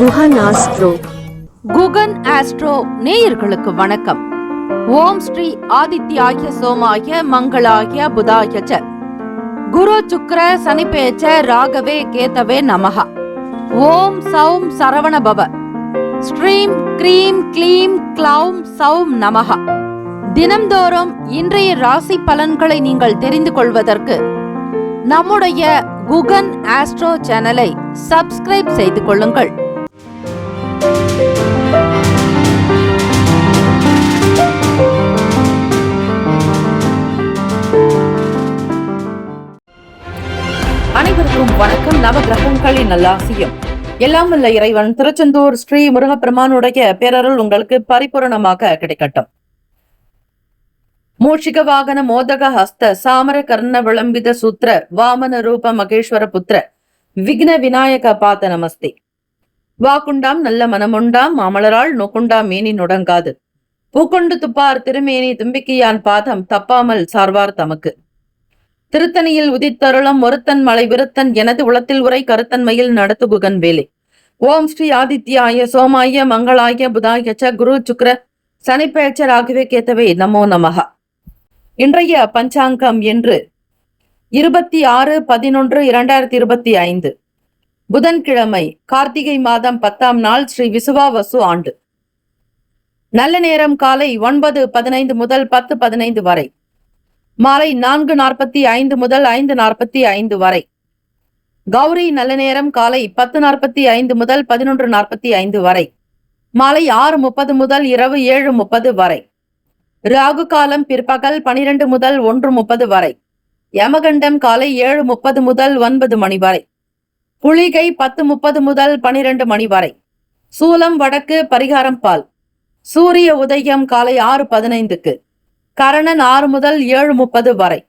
Guhan astro. Guhan astro நேயர்களுக்கு வணக்கம். ஓம் ஸ்ரீ ஆதித்யாய சோமாய மங்களாய புதாய ச குரு சுக்ர சனிபேச்ச ராகவே கேதவே நமஹ. ஓம் சௌம் சரவண பவ. ஸ்ரீம் க்ரீம் க்ளீம் க்ளௌம் சௌம் நமஹ. தினம்தோறும் இன்றைய ராசி பலன்களை நீங்கள் தெரிந்து கொள்வதற்கு நம்முடைய குகன் ஆஸ்ட்ரோ சேனலை சப்ஸ்கிரைப் செய்து கொள்ளுங்கள். அனைவருக்கும் வணக்கம். நவ கிரகங்களின் நல்லாசியம் எல்லாம் வல்ல இறைவன் திருச்செந்தூர் ஸ்ரீ முருகப்பெருமானுடைய பேரருள் உங்களுக்கு பரிபூரணமாக கிடைக்கட்டும். மூஷிக வாகன மோதக ஹஸ்த சாமர கர்ண விளம்பித சூத்திர வாமன ரூப மகேஸ்வர புத்திர விக்ன விநாயக பாத நமஸ்தே. வாக்குண்டாம் நல்ல மனமுண்டாம் மாமலரால் நோக்குண்டாம் மேனி நுடங்காது பூக்கொண்டு துப்பார் திருமேனி தும்பிக்கையான் பாதம் தப்பாமல் சார்வார் தமக்கு. திருத்தணியில் உதித்தருளம் ஒருத்தன் மலை விருத்தன் எனது உளத்தில் உரை கருத்தன்மையில் நடத்து குகன் வேலை. ஓம் ஸ்ரீ ஆதித்யாய சோமாய மங்களாய புதாய ச குரு சுக்ர சனிப்பேச்ச ராகவே கேத்தவே நமோ நமஹ. இன்றைய பஞ்சாங்கம் என்று 26/11/2025 புதன்கிழமை கார்த்திகை மாதம் 10ஆம் நாள் ஸ்ரீ விசுவாவசு ஆண்டு. நல்ல நேரம் காலை 9:15 முதல் 10:15 வரை, மாலை 4:45 முதல் 5:45 வரை. கௌரி நல்ல நேரம் காலை 10:45 முதல் 11:45 வரை, மாலை 6:30 முதல் இரவு 7:30 வரை. ராகு காலம் பிற்பகல் 12 முதல் 1:30 வரை. யமகண்டம் காலை 7:30 முதல் 9 மணி வரை. புலிகை 10:30 முதல் 12 மணி வரை. சூலம் வடக்கு, பரிகாரம் பால். சூரிய உதயம் காலை 6:15க்கு. கரணன் 6 முதல் 7:30 வரை.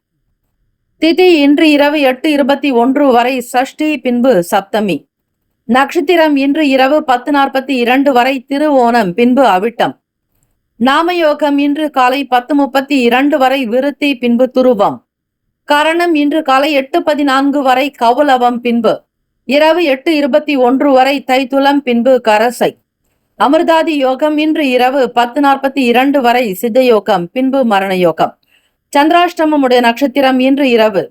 திதி இன்று இரவு 8:21 வரை சஷ்டி, பின்பு சப்தமி. நட்சத்திரம் இன்று இரவு 10:42 வரை திருவோணம், பின்பு அவிட்டம். நாமயோகம் இன்று காலை 10:32 வரை விருத்தி, பின்பு துருவம். கரணம் இன்று காலை 8:14 வரை கவுலவம், பின்பு இரவு 8:21 வரை தைத்துலம், பின்பு கரசை. அமிர்தாதி யோகம் இன்று இரவு 10:42 வரை சித்தயோகம், பின்பு மரண யோகம். சந்திராஷ்டமமுடைய நட்சத்திரம் இன்று இரவு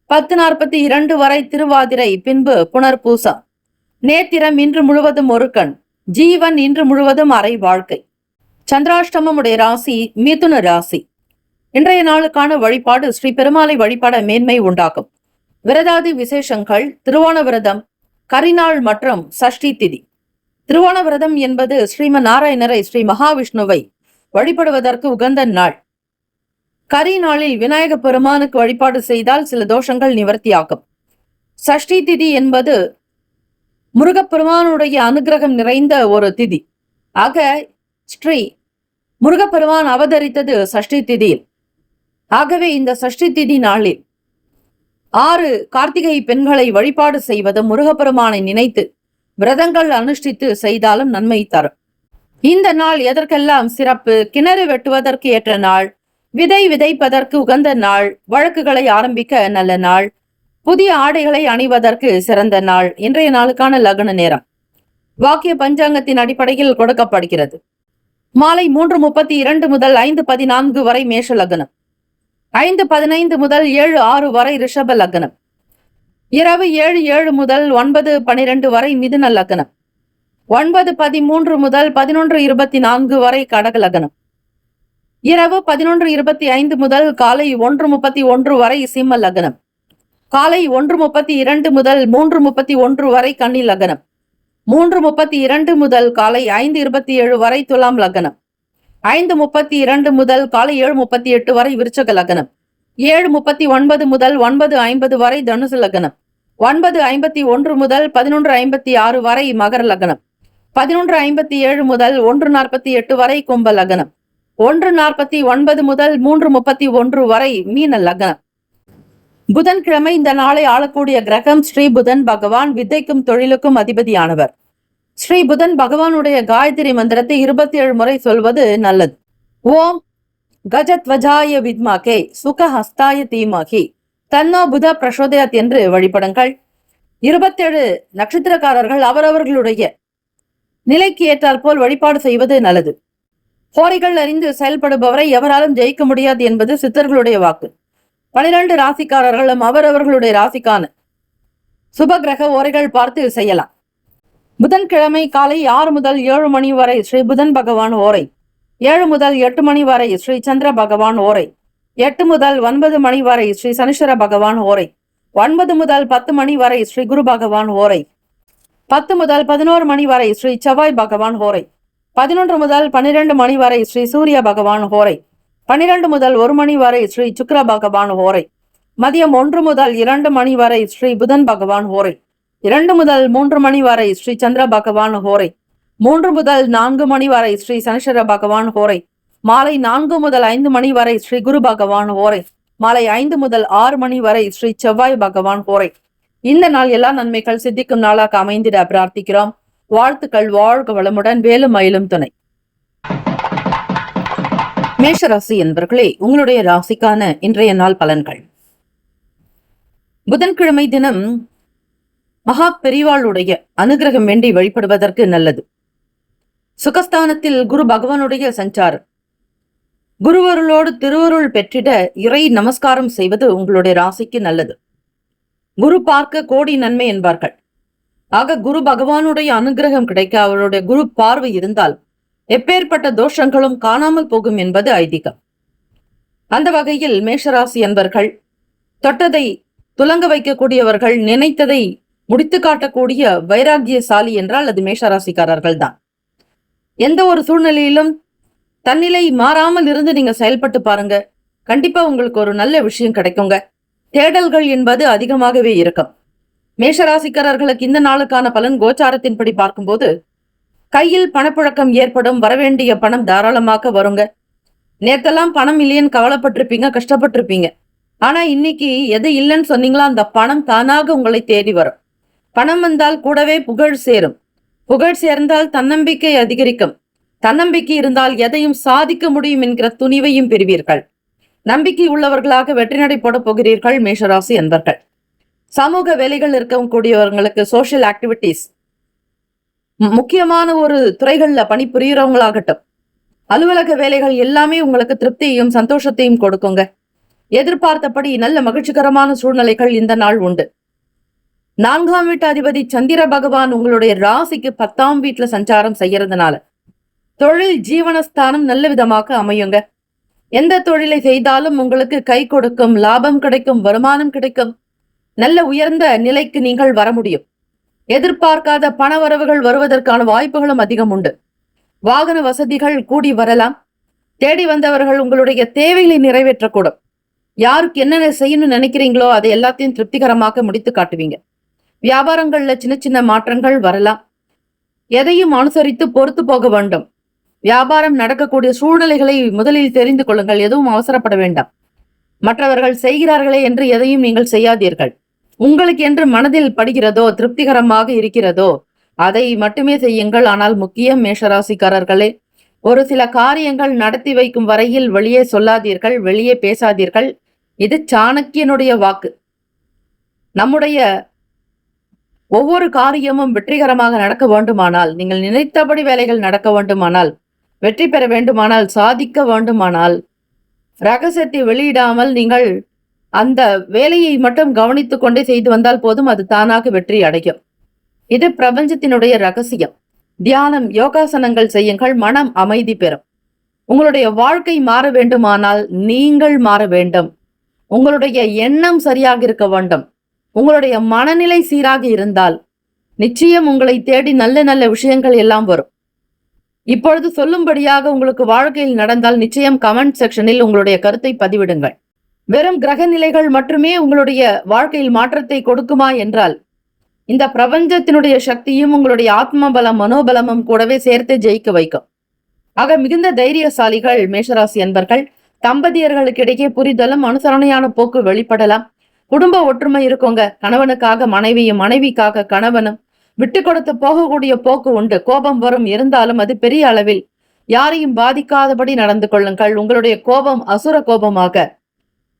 10:42 வரை திருவாதிரை, பின்பு புனர்பூசம். நேத்திரம் இன்று முழுவதும் ஒரு கண். ஜீவன் இன்று முழுவதும் அரை வாழ்க்கை. சந்திராஷ்டமமுடைய ராசி மிதுன ராசி. இன்றைய நாளுக்கான வழிபாடு ஸ்ரீ பெருமாளை வழிபாட மேன்மை உண்டாகும். விரதாதி விசேஷங்கள்: திருவோண விரதம், கரிநாள் மற்றும் சஷ்டி திதி. திருவோண விரதம் என்பது ஸ்ரீமன் நாராயணரை, ஸ்ரீ மகாவிஷ்ணுவை வழிபடுவதற்கு உகந்த நாள். கரி நாளில் விநாயக பெருமானுக்கு வழிபாடு செய்தால் சில தோஷங்கள் நிவர்த்தியாகும். சஷ்டி திதி என்பது முருகப்பெருமானுடைய அனுகிரகம் நிறைந்த ஒரு திதி. ஆக ஸ்ரீ முருகப்பெருமான் அவதரித்தது சஷ்டி திதியில். ஆகவே இந்த சஷ்டி திதி நாளில் 6 கார்த்திகை பெண்களை வழிபாடு செய்வது, முருகப்பெருமானை நினைத்து விரதங்கள் அனுஷ்டித்து செய்தாலும் நன்மை தரும். இந்த நாள் எதற்கெல்லாம் சிறப்பு? கிணறு வெட்டுவதற்கு ஏற்ற நாள், விதை விதைப்பதற்கு உகந்த நாள், வழக்குகளை ஆரம்பிக்க நல்ல நாள், புதிய ஆடைகளை அணிவதற்கு சிறந்த நாள். இன்றைய நாளுக்கான லக்ன நேரம் வாக்கிய பஞ்சாங்கத்தின் அடிப்படையில் கொடுக்கப்படுகிறது. மாலை 3:32 முதல் 5:14 வரை மேஷ லக்னம். 5:15 முதல் 7:06 வரை ரிஷப லக்னம். இரவு 7:07 முதல் 9:12 வரை மிதுன லக்னம். 9:13 முதல் 11:24 வரை கடக லக்னம். இரவு 11:25 முதல் காலை 1:31 வரை சிம்ம லக்னம். காலை 1:32 முதல் 3:31 வரை கன்னி லக்னம். 3:32 முதல் காலை 5:27 வரை துலாம் லக்னம். 5:32 முதல் காலை 7:38 வரை விருச்சக லக்னம். 7:39 முதல் 9:50 வரை தனுசு லக்னம். 9:51 முதல் 11:56 வரை மகர லக்னம். 11:57 முதல் 1:48 வரை கும்ப லக்னம். 1:49 முதல் 3:31 வரை மீன லக்னம். புதன்கிழமை இந்த நாளை ஆளக்கூடிய கிரகம் ஸ்ரீ புதன் பகவான். வித்தைக்கும் தொழிலுக்கும் அதிபதியானவர். ஸ்ரீ புதன் பகவானுடைய காயத்ரி மந்திரத்தை 27 முறை சொல்வது நல்லது. ஓம் கஜத்வஜாய வித்மகே சுகஹஸ்தாய தீமகி தன்னோ புத பிரசோதயாத் என்று வழிபடுங்கள். 27 நட்சத்திரக்காரர்கள் அவரவர்களுடைய நிலைக்கு ஏற்றால் போல் வழிபாடு செய்வது நல்லது. ஹோரைகள் அறிந்து செயல்படுபவரை எவராலும் ஜெயிக்க முடியாது என்பது சித்தர்களுடைய வாக்கு. 12 ராசிக்காரர்களும் அவரவர்களுடைய ராசிக்கான சுபகிரக ஓரைகள் பார்த்து செய்யலாம். புதன்கிழமை காலை 6 முதல் 7 மணி வரை ஸ்ரீ புதன் பகவான் ஓரை, 7 முதல் 8 மணி வரை ஸ்ரீ சந்திர பகவான் ஓரை, 8 முதல் 9 மணி வரை ஸ்ரீ சனீஸ்வர பகவான் ஓரை, 9 முதல் 10 மணி வரை ஸ்ரீ குரு பகவான் ஓரை, 10 முதல் 11 மணி வரை ஸ்ரீ செவ்வாய் பகவான் ஹோரை, 11 முதல் 12 மணி வரை ஸ்ரீ சூரிய பகவான் ஹோரை, 12 முதல் 1 மணி வரை ஸ்ரீ சுக்கிர பகவான் ஹோரை, மதியம் 1 முதல் 2 மணி வரை ஸ்ரீ புதன் பகவான் ஹோரை, 2 முதல் 3 மணி வரை ஸ்ரீ சந்திர பகவான் ஹோரை, 3 முதல் 4 மணி வரை ஸ்ரீ சனீஸ்வர பகவான் ஹோரை, மாலை 4 முதல் 5 மணி வரை ஸ்ரீ குரு பகவான் ஹோரை, மாலை 5 முதல் 6 மணி வரை ஸ்ரீ செவ்வாய் பகவான் ஹோரை. இந்த நாள் எல்லா நன்மைகள் சித்திக்கும் நாளாக அமைந்திட பிரார்த்திக்கிறோம். வாழ்த்துக்கள். வாழ்க வளமுடன். வேலும் மயிலும் துணை. மேஷராசி என்பர்களே, உங்களுடைய ராசிக்கான இன்றைய நாள் பலன்கள். புதன்கிழமை தினம் மகா பெரிவாளுடைய அனுகிரகம் வேண்டி வழிபடுவதற்கு நல்லது. சுகஸ்தானத்தில் குரு பகவானுடைய சஞ்சாரம். குருவருளோடு திருவருள் பெற்றிட இறை நமஸ்காரம் செய்வது உங்களுடைய ராசிக்கு நல்லது. குரு பார்க்க கோடி நன்மை என்பார்கள். ஆக குரு பகவானுடைய அனுகிரகம் கிடைக்க அவருடைய குரு பார்வை இருந்தால் எப்பேற்பட்ட தோஷங்களும் காணாமல் போகும் என்பது ஐதீகம். அந்த வகையில் மேஷராசி என்பர்கள் தொட்டதை துலங்க வைக்கக்கூடியவர்கள், நினைத்ததை முடித்து காட்டக்கூடிய வைராகியசாலி என்றால் அது மேஷராசிக்காரர்கள் தான். எந்த ஒரு சூழ்நிலையிலும் தன்னிலை மாறாமல் இருந்து நீங்க செயல்பட்டு பாருங்க, கண்டிப்பா உங்களுக்கு ஒரு நல்ல விஷயம் கிடைக்குங்க. தேடல்கள் என்பது அதிகமாகவே இருக்கும். மேஷராசிக்காரர்களுக்கு இந்த நாளுக்கான பலன் கோச்சாரத்தின்படி பார்க்கும்போது கையில் பணப்புழக்கம் ஏற்படும். வரவேண்டிய பணம் தாராளமாக வருங்க. நேத்தெல்லாம் பணம் இல்லையேன்னு கவலைப்பட்டிருப்பீங்க, கஷ்டப்பட்டிருப்பீங்க. ஆனா இன்னைக்கு எது இல்லைன்னு சொன்னீங்களோ அந்த பணம் தானாக உங்களை தேடி வரும். பணம் வந்தால் கூடவே புகழ் சேரும். புகழ் சேர்ந்தால் தன்னம்பிக்கை அதிகரிக்கும். தன்னம்பிக்கை இருந்தால் எதையும் சாதிக்க முடியும் என்கிற துணிவையும் பெறுவீர்கள். நம்பிக்கை உள்ளவர்களாக வெற்றி நடை போட போகிறீர்கள் மேஷராசி அன்பர்கள். சமூக வேலைகள் இருக்கக்கூடியவர்களுக்கு சோசியல் ஆக்டிவிட்டிஸ், முக்கியமான ஒரு துறைகள்ல பணிபுரியறவங்களாகட்டும், அலுவலக வேலைகள் எல்லாமே உங்களுக்கு திருப்தியையும் சந்தோஷத்தையும் கொடுக்குங்க. எதிர்பார்த்தபடி நல்ல மகிழ்ச்சிகரமான சூழ்நிலைகள் இந்த நாள் உண்டு. 4ஆம் வீட்டு அதிபதி சந்திர பகவான் உங்களுடைய ராசிக்கு 10ஆம் வீட்டுல சஞ்சாரம் செய்யறதுனால தொழில் ஜீவனஸ்தானம் நல்ல விதமாக அமையுங்க. எந்த தொழிலை செய்தாலும் உங்களுக்கு கை கொடுக்கும், லாபம் கிடைக்கும், வருமானம் கிடைக்கும். நல்ல உயர்ந்த நிலைக்கு நீங்கள் வர முடியும். எதிர்பார்க்காத பண வரவுகள் வருவதற்கான வாய்ப்புகளும் அதிகம் உண்டு. வாகன வசதிகள் கூடி வரலாம். தேடி வந்தவர்கள் உங்களுடைய தேவைகளை நிறைவேற்றக்கூடும். யாருக்கு என்னென்ன செய்யணும்னு நினைக்கிறீங்களோ அதை எல்லாத்தையும் திருப்திகரமாக முடித்து காட்டுவீங்க. வியாபாரங்கள்ல சின்ன சின்ன மாற்றங்கள் வரலாம். எதையும் அனுசரித்து பொறுத்து போக வேண்டும். வியாபாரம் நடக்கக்கூடிய சூழ்நிலைகளை முதலில் தெரிந்து கொள்ளுங்கள். எதுவும் அவசரப்பட வேண்டாம். மற்றவர்கள் செய்கிறார்களே என்று எதையும் நீங்கள் செய்யாதீர்கள். உங்களுக்கு என்று மனதில் படுகிறதோ, திருப்திகரமாக இருக்கிறதோ அதை மட்டுமே செய்யுங்கள். ஆனால் முக்கியம் மேஷராசிக்காரர்களே, ஒரு சில காரியங்கள் நடத்தி வைக்கும் வரையில் வெளியே சொல்லாதீர்கள், வெளியே பேசாதீர்கள். இது சாணக்கியனுடைய வாக்கு. நம்முடைய ஒவ்வொரு காரியமும் வெற்றிகரமாக நடக்க வேண்டுமானால், நீங்கள் நினைத்தபடி வேலைகள் நடக்க வேண்டுமானால், வெற்றி பெற வேண்டுமானால், சாதிக்க வேண்டுமானால், ரகசியத்தை வெளியிடாமல் நீங்கள் அந்த வேலையை மட்டும் கவனித்துக் கொண்டே செய்து வந்தால் போதும், அது தானாக வெற்றி அடையும். இது பிரபஞ்சத்தினுடைய ரகசியம். தியானம், யோகாசனங்கள் செய்யுங்கள், மனம் அமைதி பெறும். உங்களுடைய வாழ்க்கை மாற வேண்டுமானால் நீங்கள் மாற வேண்டும். உங்களுடைய எண்ணம் சரியாக இருக்க வேண்டும். உங்களுடைய மனநிலை சீராக இருந்தால் நிச்சயம் உங்களை தேடி நல்ல நல்ல விஷயங்கள் எல்லாம் வரும். இப்பொழுது சொல்லும்படியாக உங்களுக்கு வாழ்க்கையில் நடந்தால் நிச்சயம் கமெண்ட் செக்ஷனில் உங்களுடைய கருத்தை பதிவிடுங்கள். வெறும் கிரக நிலைகள் மட்டுமே உங்களுடைய வாழ்க்கையில் மாற்றத்தை கொடுக்குமா என்றால், இந்த பிரபஞ்சத்தினுடைய சக்தியும் உங்களுடைய ஆத்ம பலம், மனோபலமும் கூடவே சேர்த்து ஜெயிக்க வைக்கும். ஆக மிகுந்த தைரியசாலிகள் மேஷராசி அன்பர்கள். தம்பதியர்களுக்கு இடையே புரிதலும் அனுசரணையான போக்கு வெளிப்படலாம். குடும்ப ஒற்றுமை இருக்குங்க. கணவனுக்காக மனைவியும், மனைவிக்காக கணவனும் விட்டு கொடுத்து போகக்கூடிய போக்கு உண்டு. கோபம் வரும், இருந்தாலும் அது பெரிய அளவில் யாரையும் பாதிக்காதபடி நடந்து கொள்ளுங்கள். உங்களுடைய கோபம் அசுர கோபமாக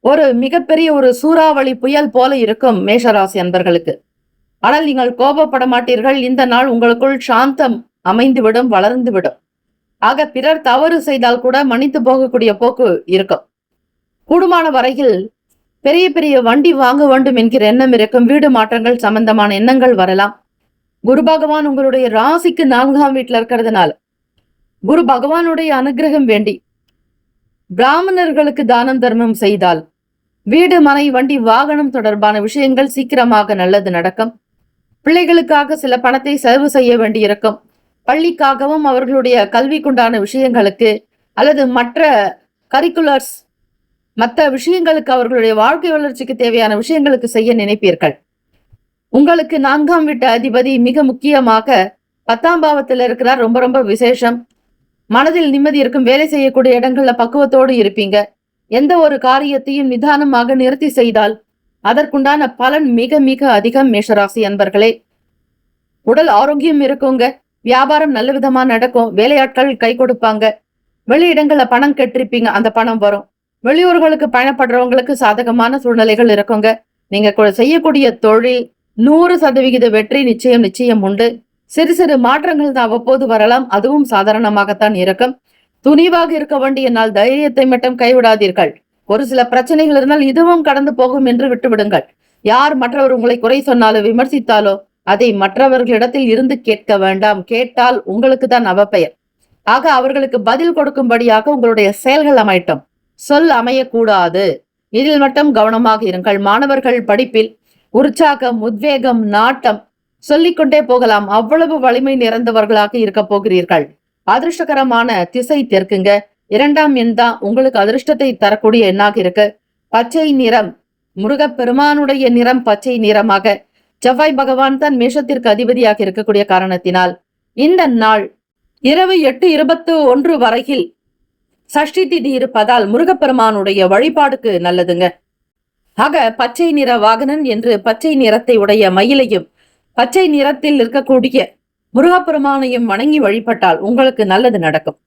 ஒரு மிகப்பெரிய ஒரு சூறாவளி புயல் போல இருக்கும் மேஷராசி அன்பர்களுக்கு. ஆனால் நீங்கள் கோபப்பட மாட்டீர்கள். இந்த நாள் உங்களுக்குள் சாந்தம் அமைந்துவிடும், வளர்ந்துவிடும். ஆக பிறர் தவறு செய்தால் கூட மன்னித்து போகக்கூடிய போக்கு இருக்கும். கூடுமான வரையில் பெரிய பெரிய வண்டி வாங்க வேண்டும் என்கிற எண்ணம் இருக்கும். வீடு மாற்றங்கள் சம்பந்தமான எண்ணங்கள் வரலாம். குரு பகவான் உங்களுடைய ராசிக்கு 4ஆம் வீட்டுல இருக்கிறதுனால குரு பகவானுடைய அனுகிரகம் வேண்டி பிராமணர்களுக்கு தானம் தர்மம் செய்தால் வீடு, மனை, வண்டி, வாகனம் தொடர்பான விஷயங்கள் சீக்கிரமாக நல்லது நடக்கும். பிள்ளைகளுக்காக சில பணத்தை செலவு செய்ய வேண்டியிருக்கும். பள்ளிக்காகவும் அவர்களுடைய கல்விக்குண்டான விஷயங்களுக்கு அல்லது மற்ற கரிக்குலர்ஸ், மற்ற விஷயங்களுக்கு, அவர்களுடைய வாழ்க்கை வளர்ச்சிக்கு தேவையான விஷயங்களுக்கு செய்ய நினைப்பீர்கள். உங்களுக்கு 4ஆம் வீட்டு அதிபதி மிக முக்கியமாக 10ஆம் பாவத்தில் இருக்கிறார். ரொம்ப ரொம்ப விசேஷம். மனதில் நிம்மதி இருக்கும். வேலை செய்யக்கூடிய இடங்கள்ல பக்குவத்தோடு இருப்பீங்க. எந்த ஒரு காரியத்தையும் நிதானமாக நிறுத்தி செய்தால் அதற்குண்டான பலன் மிக மிக அதிகம். மேஷராசி அன்பர்களே, உடல் ஆரோக்கியம் இருக்குங்க. வியாபாரம் நல்ல விதமா நடக்கும். வேலையாட்கள் கை கொடுப்பாங்க. வெளியிடங்கள்ல பணம் கட்டிருப்பீங்க, அந்த பணம் வரும். வெளியூர்களுக்கு பயணப்படுறவங்களுக்கு சாதகமான சூழ்நிலைகள் இருக்குங்க. நீங்க செய்யக்கூடிய தொழில் 100% வெற்றி நிச்சயம் நிச்சயம் உண்டு. சிறு சிறு மாற்றங்கள் தான் அவ்வப்போது வரலாம். அதுவும் சாதாரணமாகத்தான் இருக்கும். துணிவாக இருக்க வேண்டிய நாள். தைரியத்தை மட்டும் கைவிடாதீர்கள். ஒரு சில பிரச்சனைகள் இருந்தால் இதுவும் கடந்து போகும் என்று விட்டுவிடுங்கள். யார் மற்றவர் உங்களை குறை சொன்னாலோ விமர்சித்தாலோ அதை மற்றவர்களிடத்தில் இருந்து கேட்க வேண்டாம். கேட்டால் உங்களுக்கு தான் அவப்பெயர். ஆக அவர்களுக்கு பதில் கொடுக்கும்படியாக உங்களுடைய செயல்கள் அமையட்டும். சொல் அமையக்கூடாது. இதில் மட்டும் கவனமாக இருங்கள். மாணவர்கள் படிப்பில் உற்சாகம், உத்வேகம், நாட்டம் சொல்லிக்கொண்டே போகலாம். அவ்வளவு வலிமை நிறைந்தவர்களாக இருக்க போகிறீர்கள். அதிர்ஷ்டகரமான திசை தெற்குங்க. 2ஆம் எண் தான் உங்களுக்கு அதிர்ஷ்டத்தை தரக்கூடிய எண்ணாக இருக்கு. பச்சை நிறம், முருகப்பெருமானுடைய நிறம் பச்சை நிறமாக. செவ்வாய் பகவான் தான் மேஷத்திற்கு அதிபதியாக இருக்கக்கூடிய காரணத்தினால் இந்த நாள் இரவு 8:21 வரையில் சஷ்டி திதி இருப்பதால் முருகப்பெருமானுடைய வழிபாடுக்கு நல்லதுங்க. ஆக பச்சை நிற வாகனன் என்று பச்சை நிறத்தை உடைய மயிலையும் பச்சை நிறத்தில் இருக்கக்கூடிய முருகப்பெருமானையும் வணங்கி வழிபட்டால் உங்களுக்கு நல்லது நடக்கும்.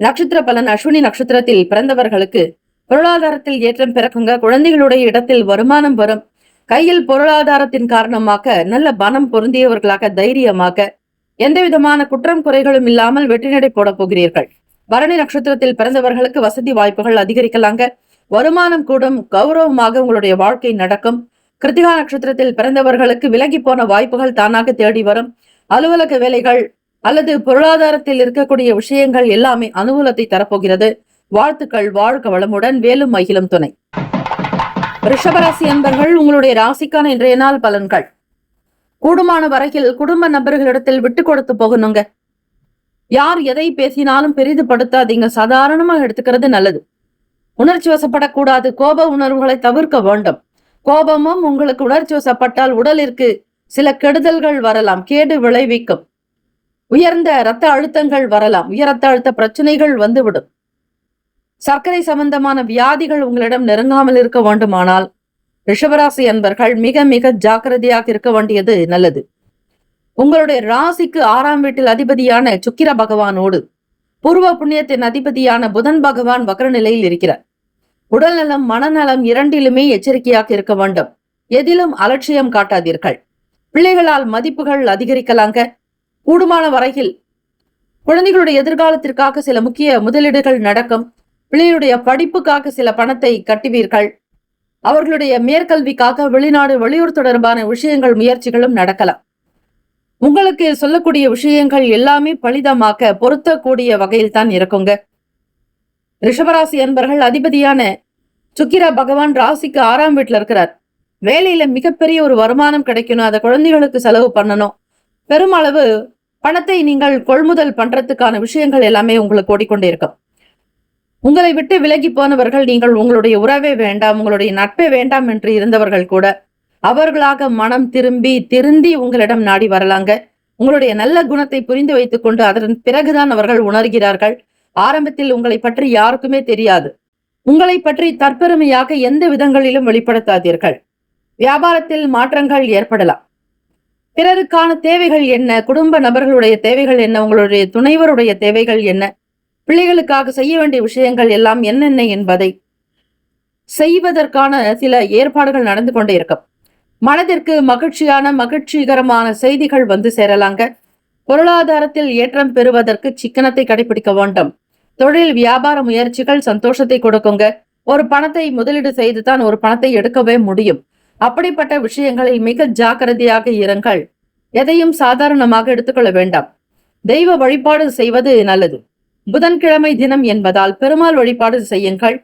நட்சத்திர பலன். அஸ்வினி நட்சத்திரத்தில் பிறந்தவர்களுக்கு பொருளாதாரத்தில் ஏற்றம் பிறக்குங்க. குழந்தைகளுடைய இடத்தில் வருமானம் வரும். கையில் பொருளாதாரத்தின் காரணமாக நல்ல பணம் பொருந்தியவர்களாக, தைரியமாக, எந்த விதமான குற்றம் குறைகளும் இல்லாமல் வெற்றி நடை போட போகிறீர்கள். பரணி நட்சத்திரத்தில் பிறந்தவர்களுக்கு வசதி வாய்ப்புகள் அதிகரிக்கலாங்க. வருமானம் கூடும். கௌரவமாக உங்களுடைய வாழ்க்கை நடக்கும். கிருத்திகா நட்சத்திரத்தில் பிறந்தவர்களுக்கு விலகி போன வாய்ப்புகள் தானாக தேடி வரும். அலுவலக வேலைகள் அல்லது பொருளாதாரத்தில் இருக்கக்கூடிய விஷயங்கள் எல்லாமே அனுகூலத்தை தரப்போகிறது. வாழ்த்துக்கள். வாழ்க வளமுடன். வேலும் மகிழும் துணை. ரிஷபராசி அன்பர்கள், உங்களுடைய ராசிக்கான இன்றைய நாள் பலன்கள். கூடுமான வரையில் குடும்ப நபர்களிடத்தில் விட்டு கொடுத்து போகணுங்க. யார் எதை பேசினாலும் பெரிதுபடுத்தாதீங்க. சாதாரணமா எடுத்துக்கிறது நல்லது. உணர்ச்சி வசப்படக்கூடாது. கோப உணர்வுகளை தவிர்க்க வேண்டும். கோபமும் உங்களுக்கு உணர்ச்சி வசப்பட்டால் உடலிற்கு சில கெடுதல்கள் வரலாம். கேடு விளைவிக்கும். உயர்ந்த இரத்த அழுத்தங்கள் வரலாம். உயர் இரத்த அழுத்த பிரச்சனைகள் வந்துவிடும். சர்க்கரை சம்பந்தமான வியாதிகள் உங்களிடம் நெருங்காமல் இருக்க வேண்டுமானால் ரிஷபராசி அன்பர்கள் மிக மிக ஜாக்கிரதையாக இருக்க வேண்டியது நல்லது. உங்களுடைய ராசிக்கு 6ஆம் வீட்டில் அதிபதியான சுக்கிர பகவானோடு பூர்வ புண்ணியத்தின் அதிபதியான புதன் பகவான் வக்ர நிலையில் இருக்கிறார். உடல்நலம், மனநலம் இரண்டிலுமே எச்சரிக்கையாக இருக்க வேண்டும். எதிலும் அலட்சியம் காட்டாதீர்கள். பிள்ளைகளால் மதிப்புகள் அதிகரிக்கலாங்க. கூடுமான வரையில் குழந்தைகளுடைய எதிர்காலத்திற்காக சில முக்கிய முதலீடுகள் நடக்கும். பிள்ளைகளுடைய படிப்புக்காக சில பணத்தை கட்டுவீர்கள். அவர்களுடைய மேற்கல்விக்காக வெளிநாடு, வெளியூர் தொடர்பான விஷயங்கள், முயற்சிகளும் நடக்கலாம். உங்களுக்கு சொல்லக்கூடிய விஷயங்கள் எல்லாமே பலிதமாக்க பொருத்தக்கூடிய வகையில் தான் இருக்குங்க. ரிஷபராசி அன்பர்கள், அதிபதியான சுக்கிர பகவான் ராசிக்கு 6ஆம் வீட்டுல இருக்கிறார். வேலையில மிகப்பெரிய ஒரு வருமானம் கிடைக்கணும். அதை குழந்தைகளுக்கு செலவு பண்ணணும். பெருமளவு பணத்தை நீங்கள் கொள்முதல் பண்றதுக்கான விஷயங்கள் எல்லாமே உங்களுக்கு ஓடிக்கொண்டே இருக்கும். உங்களை விட்டு விலகி போனவர்கள், நீங்கள் உங்களுடைய உறவே வேண்டாம், உங்களுடைய நட்பே வேண்டாம் என்று இருந்தவர்கள் கூட அவர்களாக மனம் திருந்தி உங்களிடம் நாடி வரலாங்க. உங்களுடைய நல்ல குணத்தை புரிந்து வைத்துக் கொண்டு அதன் பிறகுதான் அவர்கள் உணர்கிறார்கள். ஆரம்பத்தில் உங்களை பற்றி யாருக்குமே தெரியாது. உங்களை பற்றி தற்பெருமையாக எந்த விதங்களிலும் வெளிப்படுத்தாதீர்கள். வியாபாரத்தில் மாற்றங்கள் ஏற்படலாம். பிறருக்கான தேவைகள் என்ன, குடும்ப நபர்களுடைய தேவைகள் என்ன, உங்களுடைய துணைவருடைய தேவைகள் என்ன, பிள்ளைகளுக்காக செய்ய வேண்டிய விஷயங்கள் எல்லாம் என்னென்ன என்பதை செய்வதற்கான சில ஏற்பாடுகள் நடந்து கொண்டே இருக்கும். மனதிற்கு மகிழ்ச்சிகரமான செய்திகள் வந்து சேரலாங்க. பொருளாதாரத்தில் ஏற்றம் பெறுவதற்கு சிக்கனத்தை கடைபிடிக்க வேண்டும். தொழில் வியாபார முயற்சிகள் சந்தோஷத்தை கொடுக்குங்க. ஒரு பணத்தை முதலீடு செய்துதான் ஒரு பணத்தை எடுக்கவே முடியும். அப்படிப்பட்ட விஷயங்களில் மிக ஜாக்கிரதையாக இருங்கள். எதையும் சாதாரணமாக எடுத்துக்கொள்ள வேண்டாம். தெய்வ வழிபாடு செய்வது நல்லது. புதன்கிழமை தினம் என்பதால் பெருமாள் வழிபாடு செய்யுங்கள்.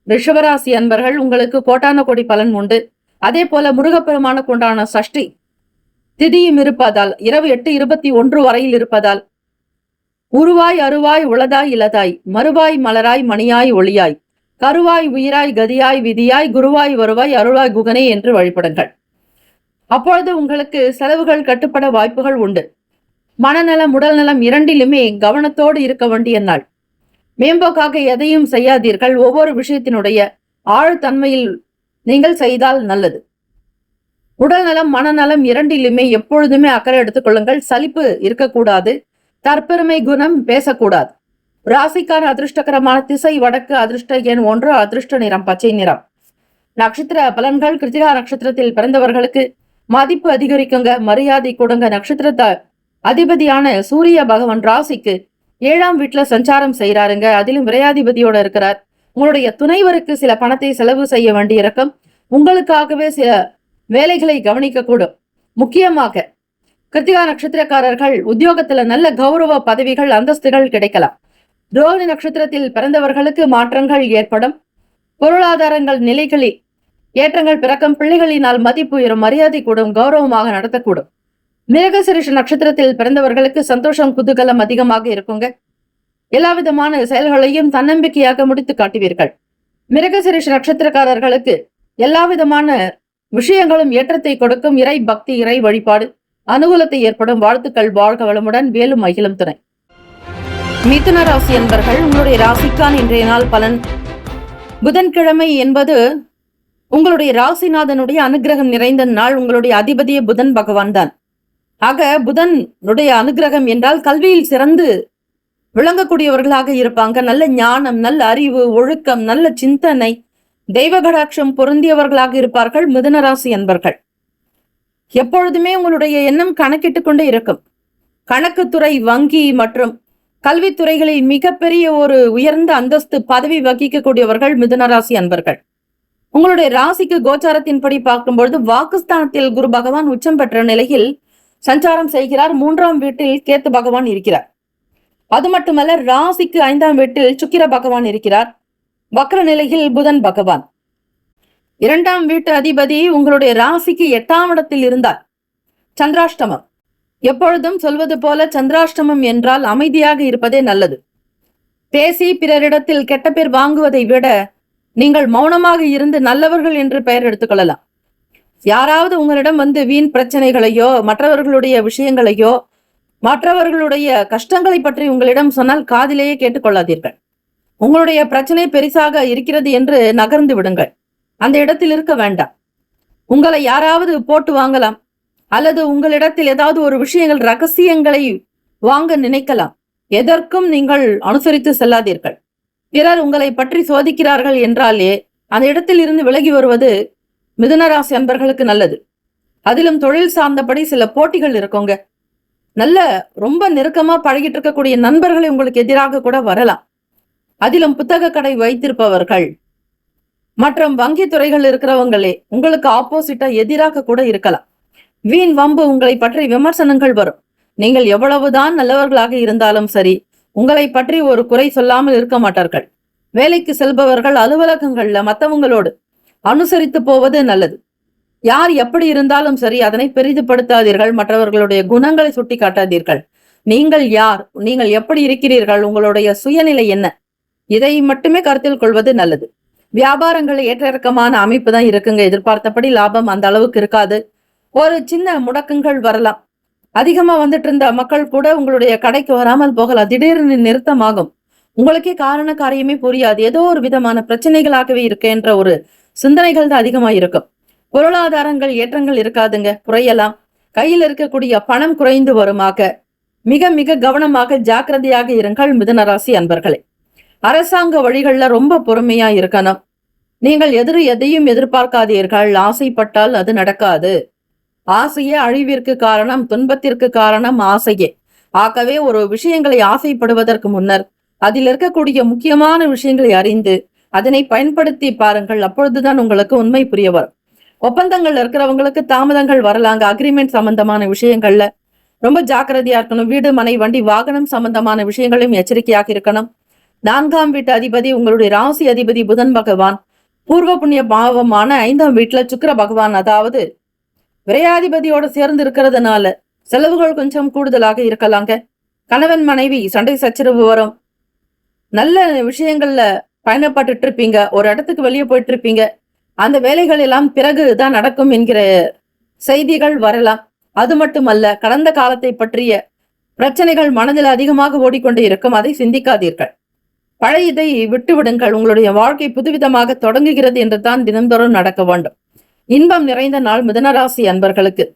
ரிஷபராசி அன்பர்கள், உங்களுக்கு கோட்டான கோடி பலன் உண்டு. அதே போல முருகப்பெருமானுக்கு உண்டான சஷ்டி திதியும் இருப்பதால் இரவு 8:21 வரையில் இருப்பதால் உருவாய் அருவாய் உளதாய் இலதாய் மறுவாய் மலராய் மணியாய் ஒளியாய் கருவாய் உயிராய் கதியாய் விதியாய் குருவாய் வருவாய் அருளாய் குகனே என்று வழிபடுங்கள். அப்பொழுது உங்களுக்கு செலவுகள் கட்டுப்பட வாய்ப்புகள் உண்டு. மனநலம் உடல் நலம் இரண்டிலுமே கவனத்தோடு இருக்க வேண்டிய நாள். மேம்போக்காக எதையும் செய்யாதீர்கள். ஒவ்வொரு விஷயத்தினுடைய ஆழ்தன்மையில் நீங்கள் செய்தால் நல்லது. உடல் நலம் மனநலம் இரண்டிலுமே எப்பொழுதுமே அக்கறை எடுத்துக் கொள்ளுங்கள். சலிப்பு இருக்கக்கூடாது. தற்பெருமை குணம் பேசக்கூடாது. ராசிக்கான அதிர்ஷ்டகரமான திசை வடக்கு. அதிர்ஷ்ட எண் 1. அதிர்ஷ்ட நிறம் பச்சை நிறம். நட்சத்திர பலன்கள். கிருத்திகா நட்சத்திரத்தில் பிறந்தவர்களுக்கு மதிப்பு அதிகரிக்குங்க, மரியாதை கொடுங்க. நட்சத்திரத்தை அதிபதியான சூரிய பகவான் ராசிக்கு 7ஆம் வீட்டுல சஞ்சாரம் செய்யறாருங்க. அதிலும் விரையாதிபதியோட இருக்கிறார். உங்களுடைய துணைவருக்கு சில பணத்தை செலவு செய்ய வேண்டியிருக்கும். உங்களுக்காகவே சில வேலைகளை கவனிக்க கூடும். முக்கியமாக கிருத்திகா நட்சத்திரக்காரர்கள் உத்தியோகத்துல நல்ல கௌரவ பதவிகள் அந்தஸ்துகள் கிடைக்கலாம். ரோஹிணி நட்சத்திரத்தில் பிறந்தவர்களுக்கு மாற்றங்கள் ஏற்படும். பொருளாதாரங்கள் நிலைகளில் ஏற்றங்கள் பிறக்கும். பிள்ளைகளினால் மதிப்பு உயரும், மரியாதை கூடும், கௌரவமாக நடத்தக்கூடும். மிருகசீரிஷ நட்சத்திரத்தில் பிறந்தவர்களுக்கு சந்தோஷம் குதூகலம் அதிகமாக இருக்குங்க. எல்லா விதமான செயல்களையும் தன்னம்பிக்கையாக முடித்து காட்டுவீர்கள். மிருகசீரிஷ நட்சத்திரக்காரர்களுக்கு எல்லா விதமான விஷயங்களும் ஏற்றத்தை கொடுக்கும். இறை பக்தி, இறை வழிபாடு அனுகூலத்தை ஏற்படும். வாழ்த்துக்கள். வாழ்க வளமுடன். வேலும் மகிழும் துணை. மிதுன ராசி என்பர்கள், உங்களுடைய ராசிக்கான இன்றைய நாள் பலன். புதன்கிழமை என்பது உங்களுடைய ராசிநாதனுடைய அனுகிரகம் நிறைந்த நாள். உங்களுடைய அதிபதியே புதன் பகவான் தான். ஆக புதனுடைய அனுகிரகம் என்றால் கல்வியில் சிறந்து விளங்கக்கூடியவர்களாக இருப்பாங்க. நல்ல ஞானம், நல்ல அறிவு, ஒழுக்கம், நல்ல சிந்தனை, தெய்வ கடாட்சம் பொருந்தியவர்களாக இருப்பார்கள் மிதுன ராசி என்பர்கள். எப்பொழுதுமே உங்களுடைய எண்ணம் கணக்கிட்டு கொண்டே இருக்கும். கணக்குத்துறை, வங்கி மற்றும் கல்வித்துறைகளில் மிகப்பெரிய ஒரு உயர்ந்த அந்தஸ்து பதவி வகிக்கக்கூடியவர்கள் மிதுன ராசி அன்பர்கள். உங்களுடைய ராசிக்கு கோச்சாரத்தின்படி பார்க்கும்பொழுது வாக்குஸ்தானத்தில் குரு பகவான் உச்சம் பெற்ற நிலையில் சஞ்சாரம் செய்கிறார். 3ஆம் வீட்டில் கேத்து பகவான் இருக்கிறார். அது மட்டுமல்ல, ராசிக்கு 5ஆம் வீட்டில் சுக்கிர பகவான் இருக்கிறார். வக்ர நிலையில் புதன் பகவான். 2ஆம் வீட்டு அதிபதி உங்களுடைய ராசிக்கு 8ஆம் இடத்தில் இருந்தார். சந்திராஷ்டமம். எப்பொழுதும் சொல்வது போல சந்திராஷ்டமம் என்றால் அமைதியாக இருப்பதே நல்லது. பேசி பிறரிடத்தில் கெட்ட பேர் வாங்குவதை விட நீங்கள் மௌனமாக இருந்து நல்லவர்கள் என்று பெயர் எடுத்துக்கொள்ளலாம். யாராவது உங்களிடம் வந்து வீண் பிரச்சனைகளையோ மற்றவர்களுடைய விஷயங்களையோ மற்றவர்களுடைய கஷ்டங்களை பற்றி உங்களிடம் சொன்னால் காதிலேயே கேட்டுக்கொள்ளாதீர்கள். உங்களுடைய பிரச்சனை பெரிசாக இருக்கிறது என்று நகர்ந்து விடுங்கள். அந்த இடத்தில் இருக்க வேண்டாம். உங்களை யாராவது போட்டு வாங்கலாம், அல்லது உங்களிடத்தில் ஏதாவது ஒரு விஷயங்கள் ரகசியங்களை வாங்க நினைக்கலாம். எதற்கும் நீங்கள் அனுசரித்து செல்லாதீர்கள். பிறர் உங்களை பற்றி சோதிக்கிறார்கள் என்றாலே அந்த இடத்தில் இருந்து விலகி வருவது மிதுனராசி அன்பர்களுக்கு நல்லது. அதிலும் தொழில் சார்ந்தபடி சில போட்டிகள் இருக்குங்க. நல்ல ரொம்ப நெருக்கமா பழகிட்டு இருக்கக்கூடிய நண்பர்களை உங்களுக்கு எதிராக கூட வரலாம். அதிலும் புத்தக கடை வைத்திருப்பவர்கள் மற்றும் வங்கி துறைகள் இருக்கிறவங்களே உங்களுக்கு ஆப்போசிட்டா எதிராக கூட இருக்கலாம். வீண் வம்பு, உங்களை பற்றி விமர்சனங்கள் வரும். நீங்கள் எவ்வளவுதான் நல்லவர்களாக இருந்தாலும் சரி, உங்களை பற்றி ஒரு குறை சொல்லாமல் இருக்க மாட்டார்கள். வேலைக்கு செல்பவர்கள் அலுவலகங்கள்ல மற்றவங்களோடு அனுசரித்து போவது நல்லது. யார் எப்படி இருந்தாலும் சரி, அதனை பெரிதுபடுத்தாதீர்கள். மற்றவர்களுடைய குணங்களை சுட்டி காட்டாதீர்கள். நீங்கள் யார், நீங்கள் எப்படி இருக்கிறீர்கள், உங்களுடைய சுயநிலை என்ன, இதை மட்டுமே கருத்தில் கொள்வது நல்லது. வியாபாரங்கள் ஏற்ற இறக்கமான அமைப்பு தான் இருக்குங்க. எதிர்பார்த்தபடி லாபம் அந்த அளவுக்கு இருக்காது. ஒரு சின்ன முடக்கங்கள் வரலாம். அதிகமா வந்துட்டு இருந்த மக்கள் கூட உங்களுடைய கடைக்கு வராமல் போகலாம். திடீர்னு நிறுத்தமாகும். உங்களுக்கே காரண காரியமே புரியாது. ஏதோ ஒரு விதமான பிரச்சனைகளாகவே இருக்கின்ற ஒரு சிந்தனைகள் தான் அதிகமா இருக்கும். பொருளாதாரங்கள் ஏற்றங்கள் இருக்காதுங்க, குறையலாம். கையில் இருக்கக்கூடிய பணம் குறைந்து வருமாக. மிக மிக கவனமாக ஜாக்கிரதையாக இருங்கள் மிதுனராசி அன்பர்களே. அரசாங்க வழிகள்ல ரொம்ப பொறுமையா இருக்கணும். நீங்கள் எதையும் எதிர்பார்க்காதீர்கள். ஆசைப்பட்டால் அது நடக்காது. ஆசையே அழிவிற்கு காரணம், துன்பத்திற்கு காரணம் ஆசையே. ஆகவே ஒரு விஷயங்களை ஆசைப்படுவதற்கு முன்னர் அதில் இருக்கக்கூடிய முக்கியமான விஷயங்களை அறிந்து அதனை பயன்படுத்தி பாருங்கள். அப்பொழுதுதான் உங்களுக்கு உண்மை புரிய வரும். ஒப்பந்தங்கள் இருக்கிறவங்களுக்கு தாமதங்கள் வரலாங்க. அக்ரிமெண்ட் சம்பந்தமான விஷயங்கள்ல ரொம்ப ஜாக்கிரதையா இருக்கணும். வீடு, மனை, வண்டி, வாகனம் சம்பந்தமான விஷயங்களையும் எச்சரிக்கையாக இருக்கணும். 4ஆம் வீட்டு அதிபதி உங்களுடைய ராசி அதிபதி புதன் பகவான், பூர்வ புண்ணிய பாவமான 5ஆம் வீட்டுல சுக்கிர பகவான், அதாவது விரையாதிபதியோட சேர்ந்து இருக்கிறதுனால செலவுகள் கொஞ்சம் கூடுதலாக இருக்கலாங்க. கணவன் மனைவி சண்டை சச்சரவு வரும். நல்ல விஷயங்கள்ல பயணப்பட்டு இருப்பீங்க. ஒரு இடத்துக்கு வெளியே போயிட்டு இருப்பீங்க. அந்த வேலைகள் எல்லாம் பிறகுதான் நடக்கும் என்கிற செய்திகள் வரலாம். அது மட்டுமல்ல, கடந்த காலத்தை பற்றிய பிரச்சனைகள் மனதில் அதிகமாக ஓடிக்கொண்டு இருக்கும். அதை சிந்திக்காதீர்கள். பழையதை விட்டுவிடுங்கள். உங்களுடைய வாழ்க்கை புதுவிதமாக தொடங்குகிறது என்று தான் தினந்தோறும் நடக்க வேண்டும். இன்பம் நிறைந்த நாள் மிதுனராசி அன்பர்களுக்கு.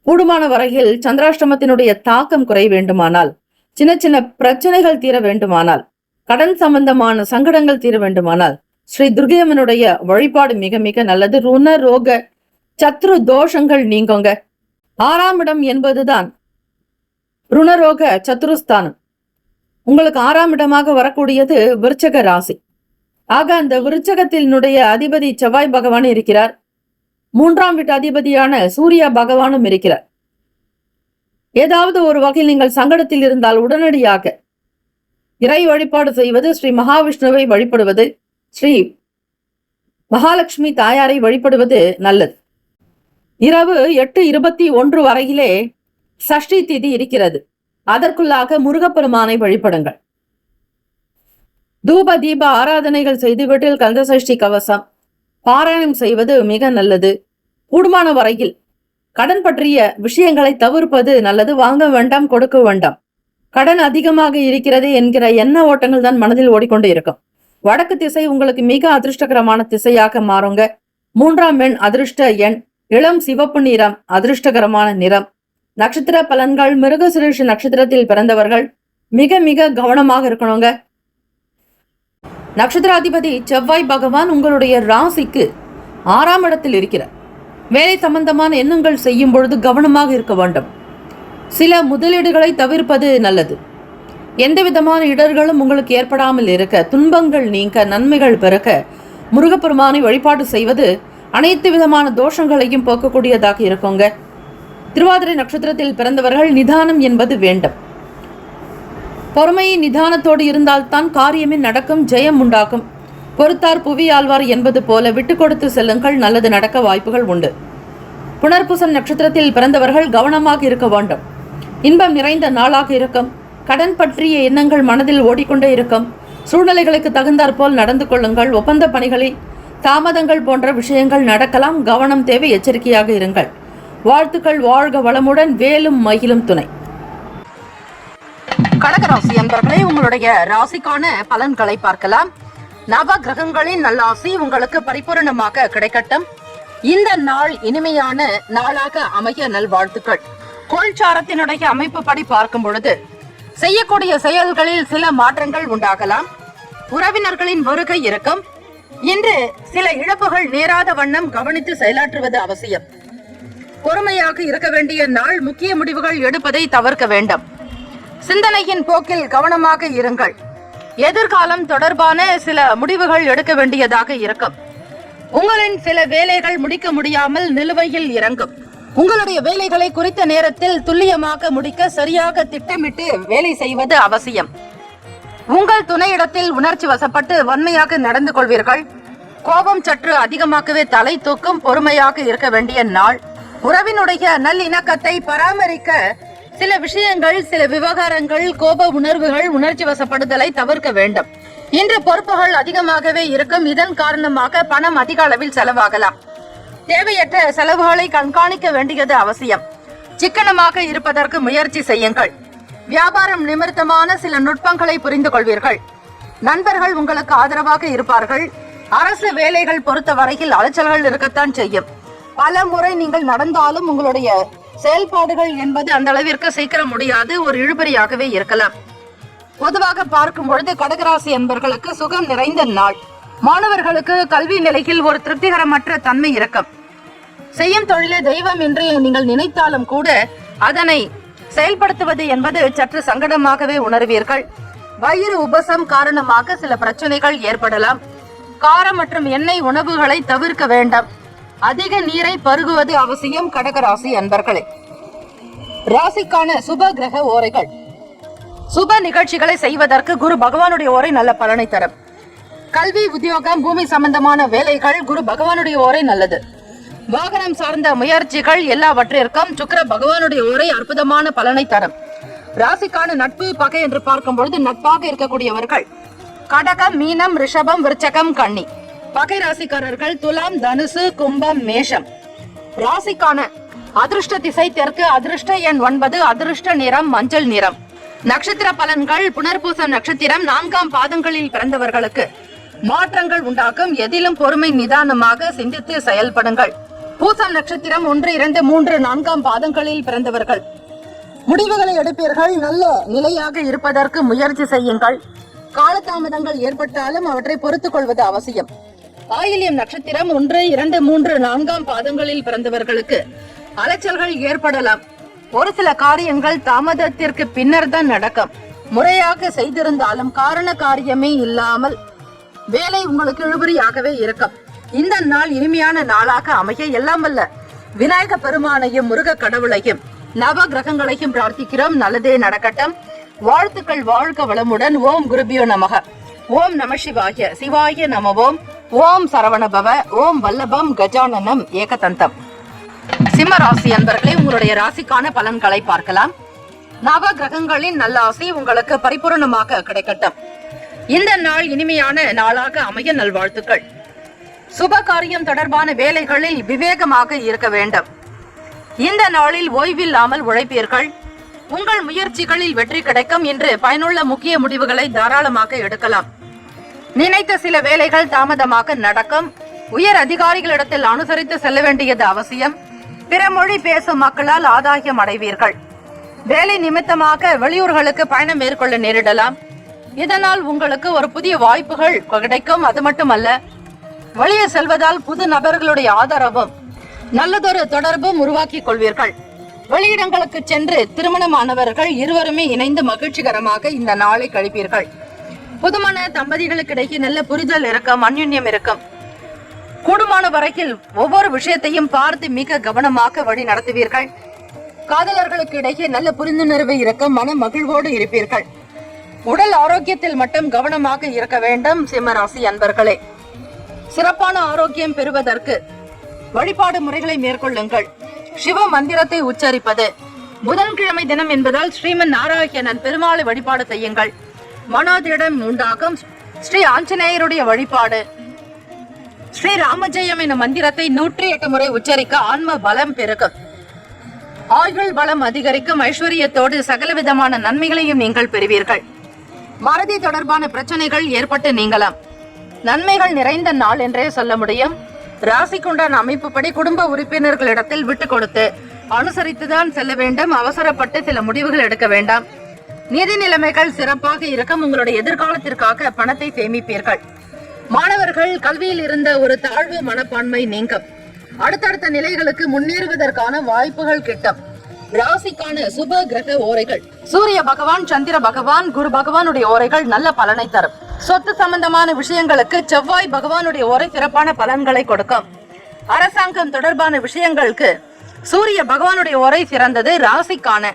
கூடுமான வரையில் சந்திராஷ்டமத்தினுடைய தாக்கம் குறைய வேண்டுமானால், சின்ன சின்ன பிரச்சனைகள் தீர வேண்டுமானால், கடன் சம்பந்தமான சங்கடங்கள் தீர வேண்டுமானால் ஸ்ரீ துர்கையம்மனுடைய வழிபாடு மிக மிக நல்லது. ருண ரோக சத்ரு தோஷங்கள் நீங்குங்க. 6ஆம் இடம் என்பதுதான் ருணரோக சத்ருஸ்தானம். உங்களுக்கு 6ஆம் இடமாக வரக்கூடியது விருச்சக ராசி. ஆக அந்த விருச்சகத்தினுடைய அதிபதி செவ்வாய் பகவான் இருக்கிறார். 3ஆம் வீட்டு அதிபதியான சூர்யா பகவானும் இருக்கிறார். ஏதாவது ஒரு வகையில் நீங்கள் சங்கடத்தில் இருந்தால் உடனடியாக இறை வழிபாடு செய்வது, ஸ்ரீ மகாவிஷ்ணுவை வழிபடுவது, ஸ்ரீ மகாலட்சுமி தாயாரை வழிபடுவது நல்லது. இரவு 8:21 வரையிலே சஷ்டி திதி இருக்கிறது. அதற்குள்ளாக முருகப்பெருமானை வழிபடுங்கள். தூப தீப ஆராதனைகள் செய்து வீட்டில் கந்த சஷ்டி கவசம் பாராயணம் செய்வது மிக நல்லது. கூடுமான வரையில் கடன் பற்றிய விஷயங்களை தவிர்ப்பது நல்லது. வாங்க வேண்டாம், கொடுக்க வேண்டாம். கடன் அதிகமாக இருக்கிறது என்கிற எண்ண ஓட்டங்கள் தான் மனதில் ஓடிக்கொண்டு இருக்கும். வடக்கு திசை உங்களுக்கு மிக அதிர்ஷ்டகரமான திசையாக மாறுங்க. 3ஆம் எண் அதிர்ஷ்ட எண். இளம் சிவப்பு நிறம் அதிர்ஷ்டகரமான நிறம். நட்சத்திர பலன்கள். மிருகசிரீஷ நட்சத்திரத்தில் பிறந்தவர்கள் மிக மிக கவனமாக இருக்கணுங்க. நட்சத்திராதிபதி செவ்வாய் பகவான் உங்களுடைய ராசிக்கு 6ஆம் இடத்தில் இருக்கிறார். வேலை சம்பந்தமான எண்ணங்கள் செய்யும் பொழுது கவனமாக இருக்க வேண்டும். சில முதலீடுகளை தவிர்ப்பது நல்லது. எந்த விதமான இடர்களும் உங்களுக்கு ஏற்படாமல் இருக்க, துன்பங்கள் நீங்க, நன்மைகள் பெருக முருகப்பெருமானை வழிபாடு செய்வது அனைத்து விதமான தோஷங்களையும் போக்கக்கூடியதாக இருக்குங்க. திருவாதிரை நட்சத்திரத்தில் பிறந்தவர்கள் நிதானம் என்பது வேண்டும். பொறுமையை நிதானத்தோடு இருந்தால்தான் காரியமே நடக்கும், ஜெயம் உண்டாகும். பொறுத்தார் புவி ஆழ்வார் என்பது போல விட்டு கொடுத்து செல்லுங்கள், நல்லது நடக்க வாய்ப்புகள் உண்டு. புனர்பூசம் நட்சத்திரத்தில் பிறந்தவர்கள் கவனமாக இருக்க வேண்டும். இன்பம் நிறைந்த நாளாக இருக்கும். கடன் பற்றிய எண்ணங்கள் மனதில் ஓடிக்கொண்டே இருக்கும். சூழ்நிலைகளுக்கு தகுந்தாற் போல் நடந்து கொள்ளுங்கள். ஒப்பந்த பணிகளில் தாமதங்கள் போன்ற விஷயங்கள் நடக்கலாம். கவனம் தேவை, எச்சரிக்கையாக இருங்கள். வாழ்த்துக்கள். வாழ்க வளமுடன். வேலும் மயிலும் துணை. கடகராசி அன்பர்களே, உங்களுடைய ராசிக்கான பலன்களை பார்க்கலாம். நவ கிரகங்களின் நல்லாசி உங்களுக்கு பரிபூரணமாக கிடைக்கட்டும். இந்த நாள் இனிமையான நாளாக அமைய நல்வாழ்த்துக்கள். கோல்சாரத்தினுடைய அமைப்பு படி பார்க்கும் பொழுது செய்யக்கூடிய செயல்களில் சில மாற்றங்கள் உண்டாகலாம். உறவினர்களின் வருகை இருக்கும். இன்று சில இழப்புகள் நேராத வண்ணம் கவனித்து செயலாற்றுவது அவசியம். பொறுமையாக இருக்க வேண்டிய நாள். முக்கிய முடிவுகள் எடுப்பதை தவிர்க்க வேண்டும். சிந்தனையின் போக்கில் கவனமாக இருங்கள். எதிர்காலம் தொடர்பான சில முடிவுகள் எடுக்க வேண்டியதாக இருக்கும். உங்களின் சில வேலைகள் முடிக்க முடியாமல் நிலுவையில் இறங்கும். உங்களுடைய வேலைகளை குறித்த நேரத்தில் துல்லியமாக முடிக்க சரியாக திட்டமிட்டு வேலை செய்வது அவசியம். உங்கள் துணையிடத்தில் உணர்ச்சி வசப்பட்டு வன்மையாக நடந்து கொள்வீர்கள். கோபம் சற்று அதிகமாகவே தலை தூக்கும். பொறுமையாக இருக்க வேண்டிய நாள். உறவினுடைய நல்லிணக்கத்தை பராமரிக்க சில விஷயங்கள், சில விவகாரங்கள், கோப உணர்வுகள், உணர்ச்சி வசப்படுதலை தவிர்க்க வேண்டும். இன்று பொறுப்புகள் அதிகமாகவே இருக்கும். இதன் காரணமாக பணம் அதிக அளவில் செலவாகலாம். தேவையற்ற செலவுகளை கண்காணிக்க வேண்டியது அவசியம். சிக்கனமாக இருப்பதற்கு முயற்சி செய்யுங்கள். வியாபாரம் நிமித்தமான சில நுட்பங்களை புரிந்து கொள்வீர்கள். நண்பர்கள் உங்களுக்கு ஆதரவாக இருப்பார்கள். அரசு வேலைகள் பொறுத்த வரையில் அலைச்சல்கள் இருக்கத்தான் செய்யும். பல முறை நீங்கள் நடந்தாலும் உங்களுடைய செயல்பாடுகள் என்பது அந்த அளவிற்கு சீக்கிரம் முடியாது. ஒரு இழுபறியாகவே இருக்கலாம். பொதுவாக பார்க்கும் பொழுது கடகராசி என்பவர்களுக்கு சுகம் நிறைந்த நாள். மாணவர்களுக்கு கல்வி நிலையில் ஒரு திருப்திகரமற்ற தன்மை இருக்கும். செய்யும் தொழிலை தெய்வம் என்று நீங்கள் நினைத்தாலும் கூட அதனை செயல்படுத்துவது என்பது சற்று சங்கடமாகவே உணர்வீர்கள். வயிறு உபசம் காரணமாக சில பிரச்சனைகள் ஏற்படலாம். காரம் மற்றும் எண்ணெய் உணவுகளை தவிர்க்க வேண்டாம். அதிக நீரை பருகுவது அவசியம். கடகராசி அன்பர்களே, ராசிக்கான சுப கிரக ஓரைகள். சுப நிகழ்ச்சிகளை செய்வதற்கு குரு பகவானுடைய ஓரை நல்ல பலனை தரும். கல்வி, உத்தியோகம், பூமி சம்பந்தமான வேலைகள் குரு பகவானுடைய ஓரை நல்லது. வாகனம் சார்ந்த முயற்சிகள் எல்லாவற்றிற்கும் சுக்கிர பகவானுடைய ஓரை அற்புதமான பலனை தரும். ராசிக்கான நட்பு, பகை என்று பார்க்கும் பொழுது நட்பாக இருக்கக்கூடியவர்கள் கடகம், மீனம், ரிஷபம், விருச்சகம், கன்னி. பகை ராசிக்காரர்கள் துலாம், தனுசு, கும்பம், மேஷம். ராசிக்கான அதிர்ஷ்ட திசை தெற்கு, அதிர்ஷ்ட எண் 9, அதிர்ஷ்ட நிறம் மஞ்சள் நிறம். நட்சத்திர பலன்கள். புனர்பூசம் நட்சத்திரம் 4ஆம் பாதங்களில் பிறந்தவர்களுக்கு மாற்றங்கள் உண்டாக்கும். எதிலும் பொறுமை, நிதானமாக சிந்தித்து செயல்படுங்கள். பூசம் நட்சத்திரம் 1, 2, 3, 4ஆம் பாதங்களில் பிறந்தவர்கள் முடிவுகளை எடுப்பீர்கள். நல்ல நிலையாக இருப்பதற்கு முயற்சி செய்யுங்கள். காலதாமதங்கள் ஏற்பட்டாலும் அவற்றை பொறுத்துக் கொள்வது அவசியம். ஆயில்யம் நட்சத்திரம் 1, 2, 3, 4ஆம் பாதங்களில் பிறந்தவர்களுக்கு அலைச்சல்கள் ஏற்படலாம். ஒரு சில காரியங்கள் தாமதத்திற்கு பின்னர் தான் நடக்கும். முறையாக செய்திருந்தாலும் காரண காரியமே இல்லாமல் வேலை உங்களுக்கு இழுபறியாகவே இருக்கும். இந்த நாள் இனிமையான நாளாக அமைய எல்லாம் வல்ல விநாயக பெருமானையும் முருக கடவுளையும் நவ கிரகங்களையும் பிரார்த்திக்கிறோம். நல்லதே நடக்கட்டும். வாழ்த்துக்கள். வாழ்க வளமுடன். ஓம் குருபியோ நமக. ஓம் நம சிவாய. சிவாய நமவோம். ஓம் சரவணபவ. ஓம் வல்லபம் கஜானனம் ஏகதந்தம். சிம்ம ராசி அன்பர்களே, உங்களுடைய ராசிக்கான பலன்களை பார்க்கலாம். நவ கிரகங்களின் நல்ல ஆசை உங்களுக்கு பரிபூர்ணமாக கிடைக்கட்டும். இந்த நாள் இனிமையான நாளாக அமைய நல்வாழ்த்துக்கள். சுப காரியம் தொடர்பான வேலைகளில் விவேகமாக இருக்க வேண்டும். இந்த நாளில் ஓய்வில்லாமல் உழைப்பீர்கள். உங்கள் முயற்சிகளில் வெற்றி கிடைக்கும். என்று பயனுள்ள முக்கிய முடிவுகளை தாராளமாக எடுக்கலாம். நினைத்த சில வேலைகள் தாமதமாக நடக்கும். உயர் அதிகாரிகளிடத்தில் அனுசரித்து செல்ல வேண்டியது அவசியம். பிற மொழி பேசும் மக்களால் ஆதாயம் அடைவீர்கள். வேலை நிமித்தமாக வெளியூர்களுக்கு பயணம் மேற்கொள்ள நேரிடலாம். இதனால் உங்களுக்கு ஒரு புதிய வாய்ப்புகள் கிடைக்கும். அது மட்டுமல்ல, வெளியே செல்வதால் புது நபர்களுடைய ஆதரவும் நல்லதொரு தொடர்பும் உருவாக்கிக் கொள்வீர்கள். வெளியிடங்களுக்கு சென்று திருமணமானவர்கள் இருவருமே இணைந்து மகிழ்ச்சிகரமாக இந்த நாளை கழிப்பீர்கள். புதுமண தம்பதிகளுக்கிடையே நல்ல புரிதல் இருக்கும், அந்யுன்யம் இருக்கும். கூடுமான வரையில் ஒவ்வொரு விஷயத்தையும் பார்த்து மிக கவனமாக வழி நடத்துவீர்கள். காதலர்களுக்கு இடையே நல்ல புரிந்துணர்வு இருக்கும், மன மகிழ்வோடு இருப்பீர்கள். உடல் ஆரோக்கியத்தில் மட்டும் கவனமாக இருக்க வேண்டும். சிம்மராசி அன்பர்களே, சிறப்பான ஆரோக்கியம் பெறுவதற்கு வழிபாடு முறைகளை மேற்கொள்ளுங்கள். சிவ மந்திரத்தை உச்சரிப்பது. புதன்கிழமை தினம் என்பதால் ஸ்ரீமன் நாராயணன் பெருமாளை வழிபாடு செய்யுங்கள். மனோதிடம் உண்டாகும். ஸ்ரீ ஆஞ்சநேயருடைய வழிபாடு. ஸ்ரீ ராமஜெயம் எனும் மந்திரத்தை 108 முறை உச்சரிக்க ஆன்ம பலம் பெருகும். ஆயுள் பலம் அதிகரிக்கும். ஐஸ்வர்யத்தோடு சகல விதமான நன்மைகளையும் நீங்கள் பெறுவீர்கள். மறதி தொடர்பான பிரச்சனைகள் ஏற்பட்டு நீங்கலாம். நன்மைகள் நிறைந்த நாள் என்றே சொல்ல முடியும். ராசிக்குண்டான அமைப்புப்படி குடும்ப உறுப்பினர்களிடத்தில் விட்டு கொடுத்து அனுசரித்துதான் செல்ல வேண்டும். அவசரப்பட்டு சில முடிவுகள் எடுக்க வேண்டாம். நிதி நிலைமைகள் சிறப்பாக இருக்கும். உங்களுடைய எதிர்காலத்திற்காக பணத்தை சேமிப்பீர்கள். மாணவர்கள் கல்வியில் இருந்த ஒரு தாழ்வு மனப்பான்மை நீங்கும். அடுத்தடுத்த நிலைகளுக்கு முன்னேறுவதற்கான வாய்ப்புகள் கிட்டும். ராசிக்கான சுப கிரக ஓரைகள். சூரிய பகவான், சந்திர பகவான், குரு பகவானுடைய ஓரைகள் நல்ல பலனை தரும். சொத்து சம்பந்தமான விஷயங்களுக்கு செவ்வாய் பகவானுடைய ஓரை சிறப்பான பலன்களை கொடுக்கும். அரசாங்கம் தொடர்பான விஷயங்களுக்கு சூரிய பகவானுடைய ஓரை சிறந்தது. ராசிக்கான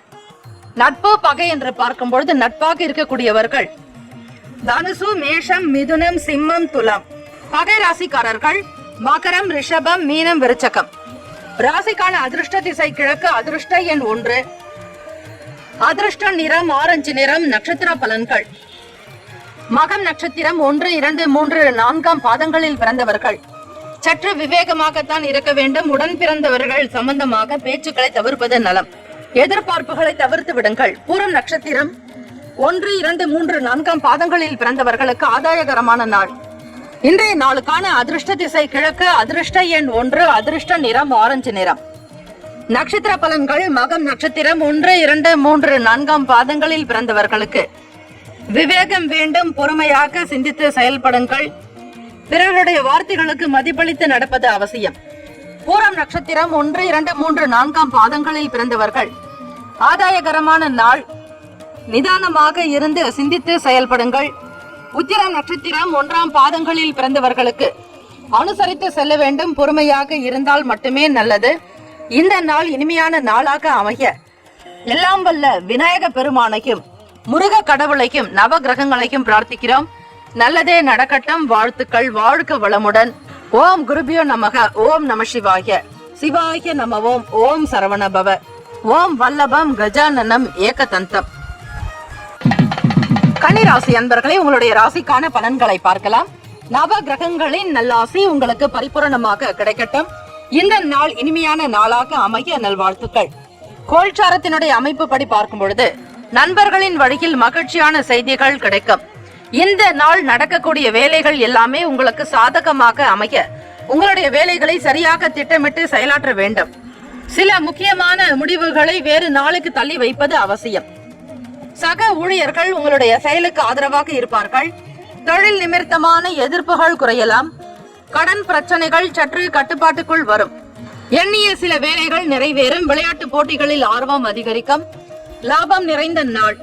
நட்பு, பகை என்று பார்க்கும் பொழுது நட்பாக இருக்கக்கூடியவர்கள் தனுசு, மேஷம், மிதுனம், சிம்மம், துலாம். பகை ராசிக்காரர்கள் மகரம், ரிஷபம், மீனம், விருச்சகம். ராசிக்கான அதிர்ஷ்ட திசை கிழக்கு, அதிர்ஷ்ட எண் 1, அதிர்ஷ்ட நிறம் ஆரஞ்சு நிறம். நட்சத்திர பலன்கள். மகம் நட்சத்திரம் 1, 2, 3, 4ஆம் பாதங்களில் பிறந்தவர்கள் சற்று விவேகமாகத்தான் இருக்க வேண்டும். உடன் பிறந்தவர்கள் சம்பந்தமாக பேச்சுக்களை தவிர்ப்பது நலம். எதிர்பார்ப்புகளை தவிர்த்து விடுங்கள். பூரம் நட்சத்திரம் 1, 2, 3, 4ஆம் பாதங்களில் பிறந்தவர்களுக்கு ஆதாயகரமான நாள். இன்றைய நாளுக்கான அதிர்ஷ்ட திசை கிழக்கு, அதிர்ஷ்ட எண் 1, அதிர்ஷ்ட நிறம் ஆரஞ்சு நிறம். நட்சத்திர பலன்கள். மகம் நட்சத்திரம் 1, 2, 3, 4ஆம் பாதங்களில் பிறந்தவர்களுக்கு விவேகம் வேண்டும். பொறுமையாக சிந்தித்து செயல்படுங்கள். பிறருடைய வார்த்தைகளுக்கு மதிப்பளித்து நடப்பது அவசியம். பூரம் நட்சத்திரம் 1, 2, 3, 4ஆம் பாதங்களில் பிறந்தவர்கள் ஆதாயகரமான நாள். நிதானமாக இருந்து சிந்தித்து செயல்படுங்கள். உத்திரம் நட்சத்திரம் 1ஆம் பாதங்களில் பிறந்தவர்களுக்கு அனுசரித்து செல்ல வேண்டும். பொறுமையாக இருந்தால் மட்டுமே நல்லது. இந்த நாள் இனிமையான நாளாக அமைய எல்லாம் வல்ல விநாயக பெருமானையும் முருக கடவுளையும் நவ கிரகங்களையும் பிரார்த்திக்கிறோம். நல்லதே நடக்கட்டும். வாழ்த்துக்கள். வாழ்க வளமுடன். ஓம் குருபியோ நமக. ஓம் நம சிவாய. சிவாய நம. ஓம் சரவணபவ. ஓம் வல்லபம் கஜானனம் ஏகதந்தம். கன்னிராசி அன்பர்களே, உங்களுடைய ராசிக்கான பலன்களை பார்க்கலாம். நவ கிரகங்களின் நல்லாசி உங்களுக்கு பரிபூரணமாக கிடைக்கட்டும். இந்த நாள் இனிமையான நாளாக அமைய நல்வாழ்த்துக்கள். கோல்சாரத்தினுடைய அமைப்பு படி பார்க்கும் பொழுது நண்பர்களின் வழியில் மகிழ்ச்சியான செய்திகள் கிடைக்கும். இந்த நாள் நடக்கக்கூடிய வேலைகள் எல்லாமே உங்களுக்கு சாதகமாக அமைய உங்களுடைய வேலைகளை சரியாக திட்டமிட்டு செயலாற்ற வேண்டும். சில முக்கியமான முடிவுகளை வேறு நாளுக்கு தள்ளி வைப்பது அவசியம். சக ஊழியர்கள் உங்களுடைய செயலுக்கு ஆதரவாக இருப்பார்கள். தொழில் நிமித்தமான எதிர்ப்புகள் குறையலாம். கடன் பிரச்சனைகள் சற்று கட்டுப்பாட்டுக்குள் வரும். எண்ணிய சில வேலைகள் நிறைவேறும். விளையாட்டு போட்டிகளில் ஆர்வம் அதிகரிக்கும். லாபம் நிறைந்த நாள்.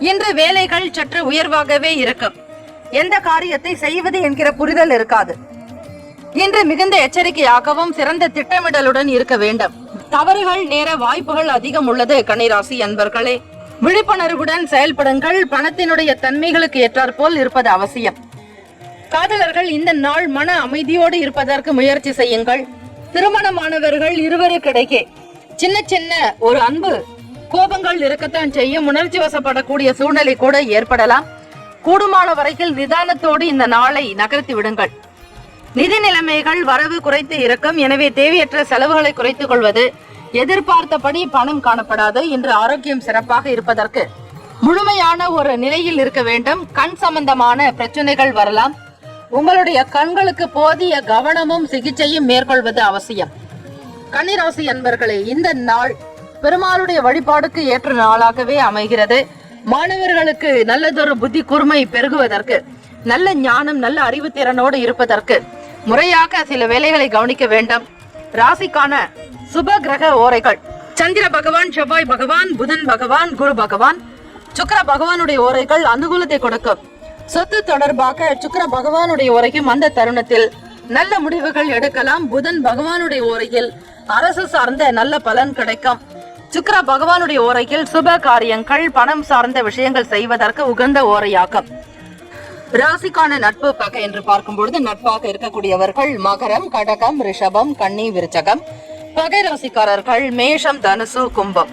இன்று வேலைகள் சற்று உயர்வாகவே இருக்கும். எந்த காரியத்தை செய்வது என்கிற புரிதல் இருக்காது. இன்று மிகுந்த எச்சரிக்கையாகவும் சிறந்த திட்டமிடலுடன் இருக்க வேண்டும். தவறுகள் நேர வாய்ப்புகள் அதிகம் உள்ளது. கன்னிராசி அன்பர்களே, விழிப்புணர்வுடன் செயல்படுங்கள். பணத்தினுடைய தன்மைகளுக்கு ஏற்றாற்போல் இருப்பது அவசியம். காதலர்கள் இந்த நாள் மன அமைதியோடு இருப்பதற்கு முயற்சி செய்யுங்கள். திருமணமானவர்கள் இருவருக்கிடையே சின்ன சின்ன ஒரு அன்பு கோபங்கள் இருக்கத்தான் செய்யும். உணர்ச்சி வசப்படக்கூடிய சூழ்நிலை கூட ஏற்படலாம். கூடுமான வரையில் நிதானத்தோடு இந்த நாளை நகர்த்தி விடுங்கள். நிதி நிலைமைகள் வரவு குறைத்து இருக்கும். எனவே தேவையற்ற செலவுகளை குறைத்துக் கொள்வது. எதிர்பார்த்தபடி பணம் காணப்படாது. இன்று ஆரோக்கியம் சிறப்பாக இருப்பதற்கு முழுமையான ஒரு நிலையில் இருக்க வேண்டும். கண் சம்பந்தமான பிரச்சனைகள் வரலாம். உங்களுடைய கண்களுக்கு போதிய கவனமும் சிகிச்சையும் மேற்கொள்வது அவசியம். கன்னிராசி அன்பர்களே, இந்த நாள் பெருமாளுடைய வழிபாடுக்கு ஏற்ற நாளாகவே அமைகிறது. மாணவர்களுக்கு நல்லதொரு புத்தி கூர்மை பெருகுவதற்கு, நல்ல ஞானம் நல்ல அறிவு திறனோடு இருப்பதற்கு முறையாக சில வேலைகளை கவனிக்க வேண்டும். ராசிக்கான சுப கிரக ஓரைகள்: சந்திர பகவான், செவ்வாய் பகவான், புதன் பகவான், குரு பகவான், சுக்கிர பகவானுடைய ஓரைகள் அனுகூலத்தை கொடுக்கும். சொத்து தொடர்பாக சுக்கிர பகவானுடைய ஓரையும் அந்த தருணத்தில் நல்ல முடிவுகள் எடுக்கலாம். புதன் பகவானுடைய ஓரையில் அரசு சார்ந்த நல்ல பலன் கிடைக்கும். சுக்கிர பகவானுடைய ஓரையில் சுப காரியங்கள் பணம் சார்ந்த விஷயங்கள் செய்வதற்கு உகந்த ஓரையாகும். ராசிக்கான நட்பு பகை என்று பார்க்கும் பொழுது நட்பாக இருக்கக்கூடியவர்கள் மகரம், கடகம், ரிஷபம், கன்னி, விருச்சகம். பகை ராசிக்காரர்கள் மேஷம், தனுசு, கும்பம்.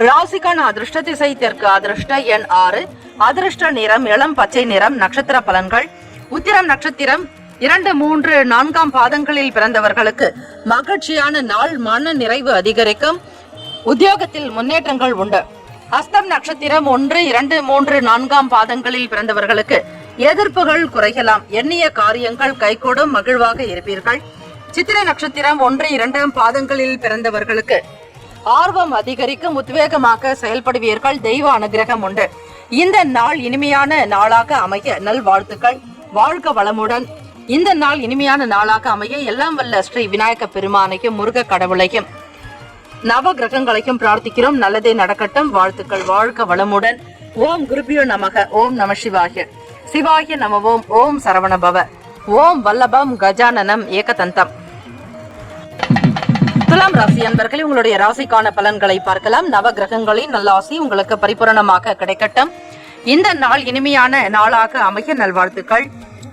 ராசிக்கான அதிர்ஷ்ட திசை தெற்கு. அதிர்ஷ்ட எண் 6. அதிர்ஷ்ட நிறம் இளம் பச்சை நிறம். நட்சத்திர பலன்கள்: உத்திரம் நட்சத்திரம் 2, 3, 4ஆம் பாதங்களில் பிறந்தவர்களுக்கு மகிழ்ச்சியான நாள். மன நிறைவு அதிகரிக்கும். உத்தியோகத்தில் முன்னேற்றங்கள் உண்டு. அஸ்தம் நட்சத்திரம் 1, 2, 3, 4ஆம் பாதங்களில் பிறந்தவர்களுக்கு எதிர்ப்புகள் குறையலாம். எண்ணிய காரியங்கள் கைகூடும். மகிழ்வாக இருப்பீர்கள். சித்திரை நட்சத்திரம் 1, 2ஆம் பாதங்களில் பிறந்தவர்களுக்கு ஆர்வம் அதிகரிக்கும். உத்வேகமாக செயல்படுவீர்கள். தெய்வ அனுகிரகம் உண்டு. இந்த நாள் இனிமையான நாளாக அமைய நல்வாழ்த்துக்கள். வாழ்க வளமுடன். இந்த நாள் இனிமையான நாளாக அமைய எல்லாம் வல்ல ஸ்ரீ விநாயக பெருமானையும் முருக கடவுளையும் நவ கிரகங்களையும் பிரார்த்திக்கிறோம். நல்லதே நடக்கட்டும். வாழ்த்துக்கள். வாழ்க வளமுடன். ஓம் குருபியோ நமக. ஓம் நம சிவாய. சிவாய நம. ஓம் சரவணபவ. ஓம் வல்லபம் கஜானனம் ஏகதந்தம். துலாம் ராசி அன்பர்களே, உங்களுடைய ராசிக்கான பலன்களை பார்க்கலாம். நவ கிரகங்களின் நல்லாசி உங்களுக்கு பரிபூரணமாக கிடைக்கட்டும். இந்த நாள் இனிமையான நாளாக அமைய நல்வாழ்த்துக்கள்.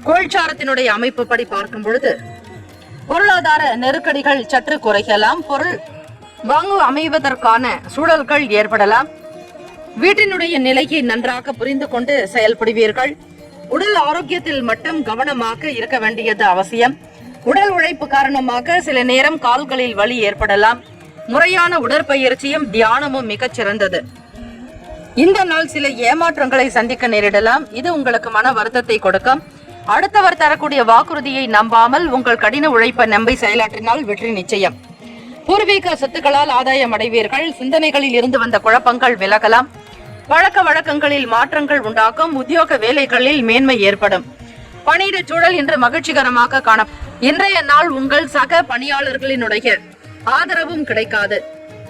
கோல்சாரத்தினுடைய அமைப்பு படி பார்க்கும் பொழுது பொருளாதார நெருக்கடிகள் சற்று குறையலாம். பொருள் வாங்கு அமைவதற்கான சூழல்கள் ஏற்படலாம். வீட்டினுடைய நிலையை நன்றாக புரிந்து கொண்டு செயல்படுவீர்கள். உடல் ஆரோக்கியத்தில் மட்டும் கவனமாக இருக்க வேண்டியது அவசியம். உடல் உழைப்பு காரணமாக சில நேரம் கால்களில் வலி ஏற்படலாம். முறையான உடற்பயிற்சியும் தியானமும் மிகச் சிறந்தது. இந்த நாள் சில ஏமாற்றங்களை சந்திக்க நேரிடலாம். இது உங்களுக்கு மன வருத்தத்தை கொடுக்கும். அடுத்தவர் தரக்கூடிய வாக்குறுதியை நம்பாமல் உங்கள் கடின உழைப்பை நம்பி செயலாற்றினால் வெற்றி நிச்சயம். பூர்வீக சொத்துக்களால் ஆதாயம் அடைவீர்கள். சிந்தனைகளில் இருந்து வந்த குழப்பங்கள் விலகலாம். பழக்க வழக்கங்களில் மாற்றங்கள் உண்டாகும். உத்தியோக வேலைகளில் மேன்மை ஏற்படும். பணியிட சூழல் இன்று மகிழ்ச்சிகரமாக காண. இன்றைய நாள் உங்கள் சக பணியாளர்களினுடைய ஆதரவும் கிடைக்காது.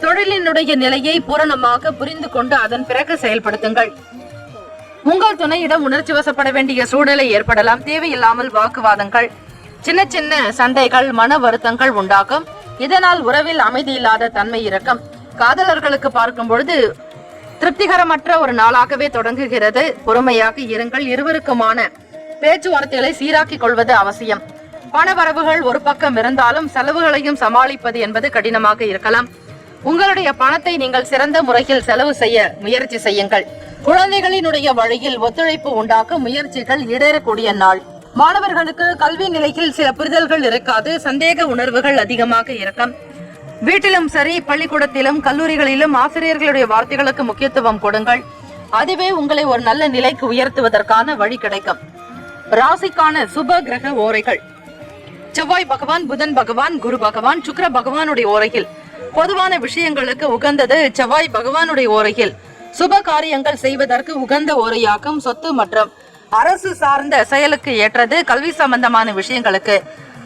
தொழிலினுடைய நிலையை பூரணமாக புரிந்து கொண்டு அதன் பிறகு செயல்படுத்துங்கள். உங்கள் துணையிடம் உணர்ச்சி வசப்பட வேண்டிய சூழ்நிலை ஏற்படலாம். தேவையில்லாமல் வாக்குவாதங்கள், சின்ன சின்ன சண்டைகள், மன வருத்தங்கள் உண்டாகும். இதனால் உறவில் அமைதி இல்லாத தன்மை இருக்கும். காதலர்களுக்கு பார்க்கும் பொழுது திருப்திகரமற்ற ஒரு நாளாகவே தொடங்குகிறது. பொறுமையாக இருங்கள். இருவருக்குமான பேச்சுவார்த்தைகளை சீராக்கிக் கொள்வது அவசியம். பண வரவுகள் ஒரு பக்கம் இருந்தாலும் செலவுகளையும் சமாளிப்பது என்பது கடினமாக இருக்கலாம். உங்களுடைய பணத்தை நீங்கள் சிறந்த முறையில் செலவு செய்ய முயற்சி செய்யுங்கள். குழந்தைகளினுடைய வழியில் ஒத்துழைப்பு உண்டாக்க முயற்சிகள் ஈடேறக்கூடிய நாள். மாணவர்களுக்கு கல்வி நிலையில் சில புரிதல்கள் இருக்காது. சந்தேக உணர்வுகள் அதிகமாக இருக்கும். வீட்டிலும் சரி, பள்ளிக்கூடத்திலும் கல்லூரிகளிலும் ஆசிரியர்களுடைய வார்த்தைகளுக்கு முக்கியத்துவம் கொடுங்கள். அதுவே உங்களை ஒரு நல்ல நிலைக்கு உயர்த்துவதற்கான வழி கிடைக்கும். ராசிக்கான சுப கிரக ஓரைகள்: செவ்வாய் பகவான், புதன் பகவான், குரு பகவான், சுக்கிர பகவானுடைய ஓரையில் பொதுவான விஷயங்களுக்கு உகந்தது. செவ்வாய் பகவானுடைய ஓரையில் சுப காரியங்கள் செய்வதற்கு உகந்த ஓரையாகும். சொத்து மற்றும் அரசு சார்ந்த செயலுக்கு ஏற்றது. கல்வி சம்பந்தமான விஷயங்களுக்கு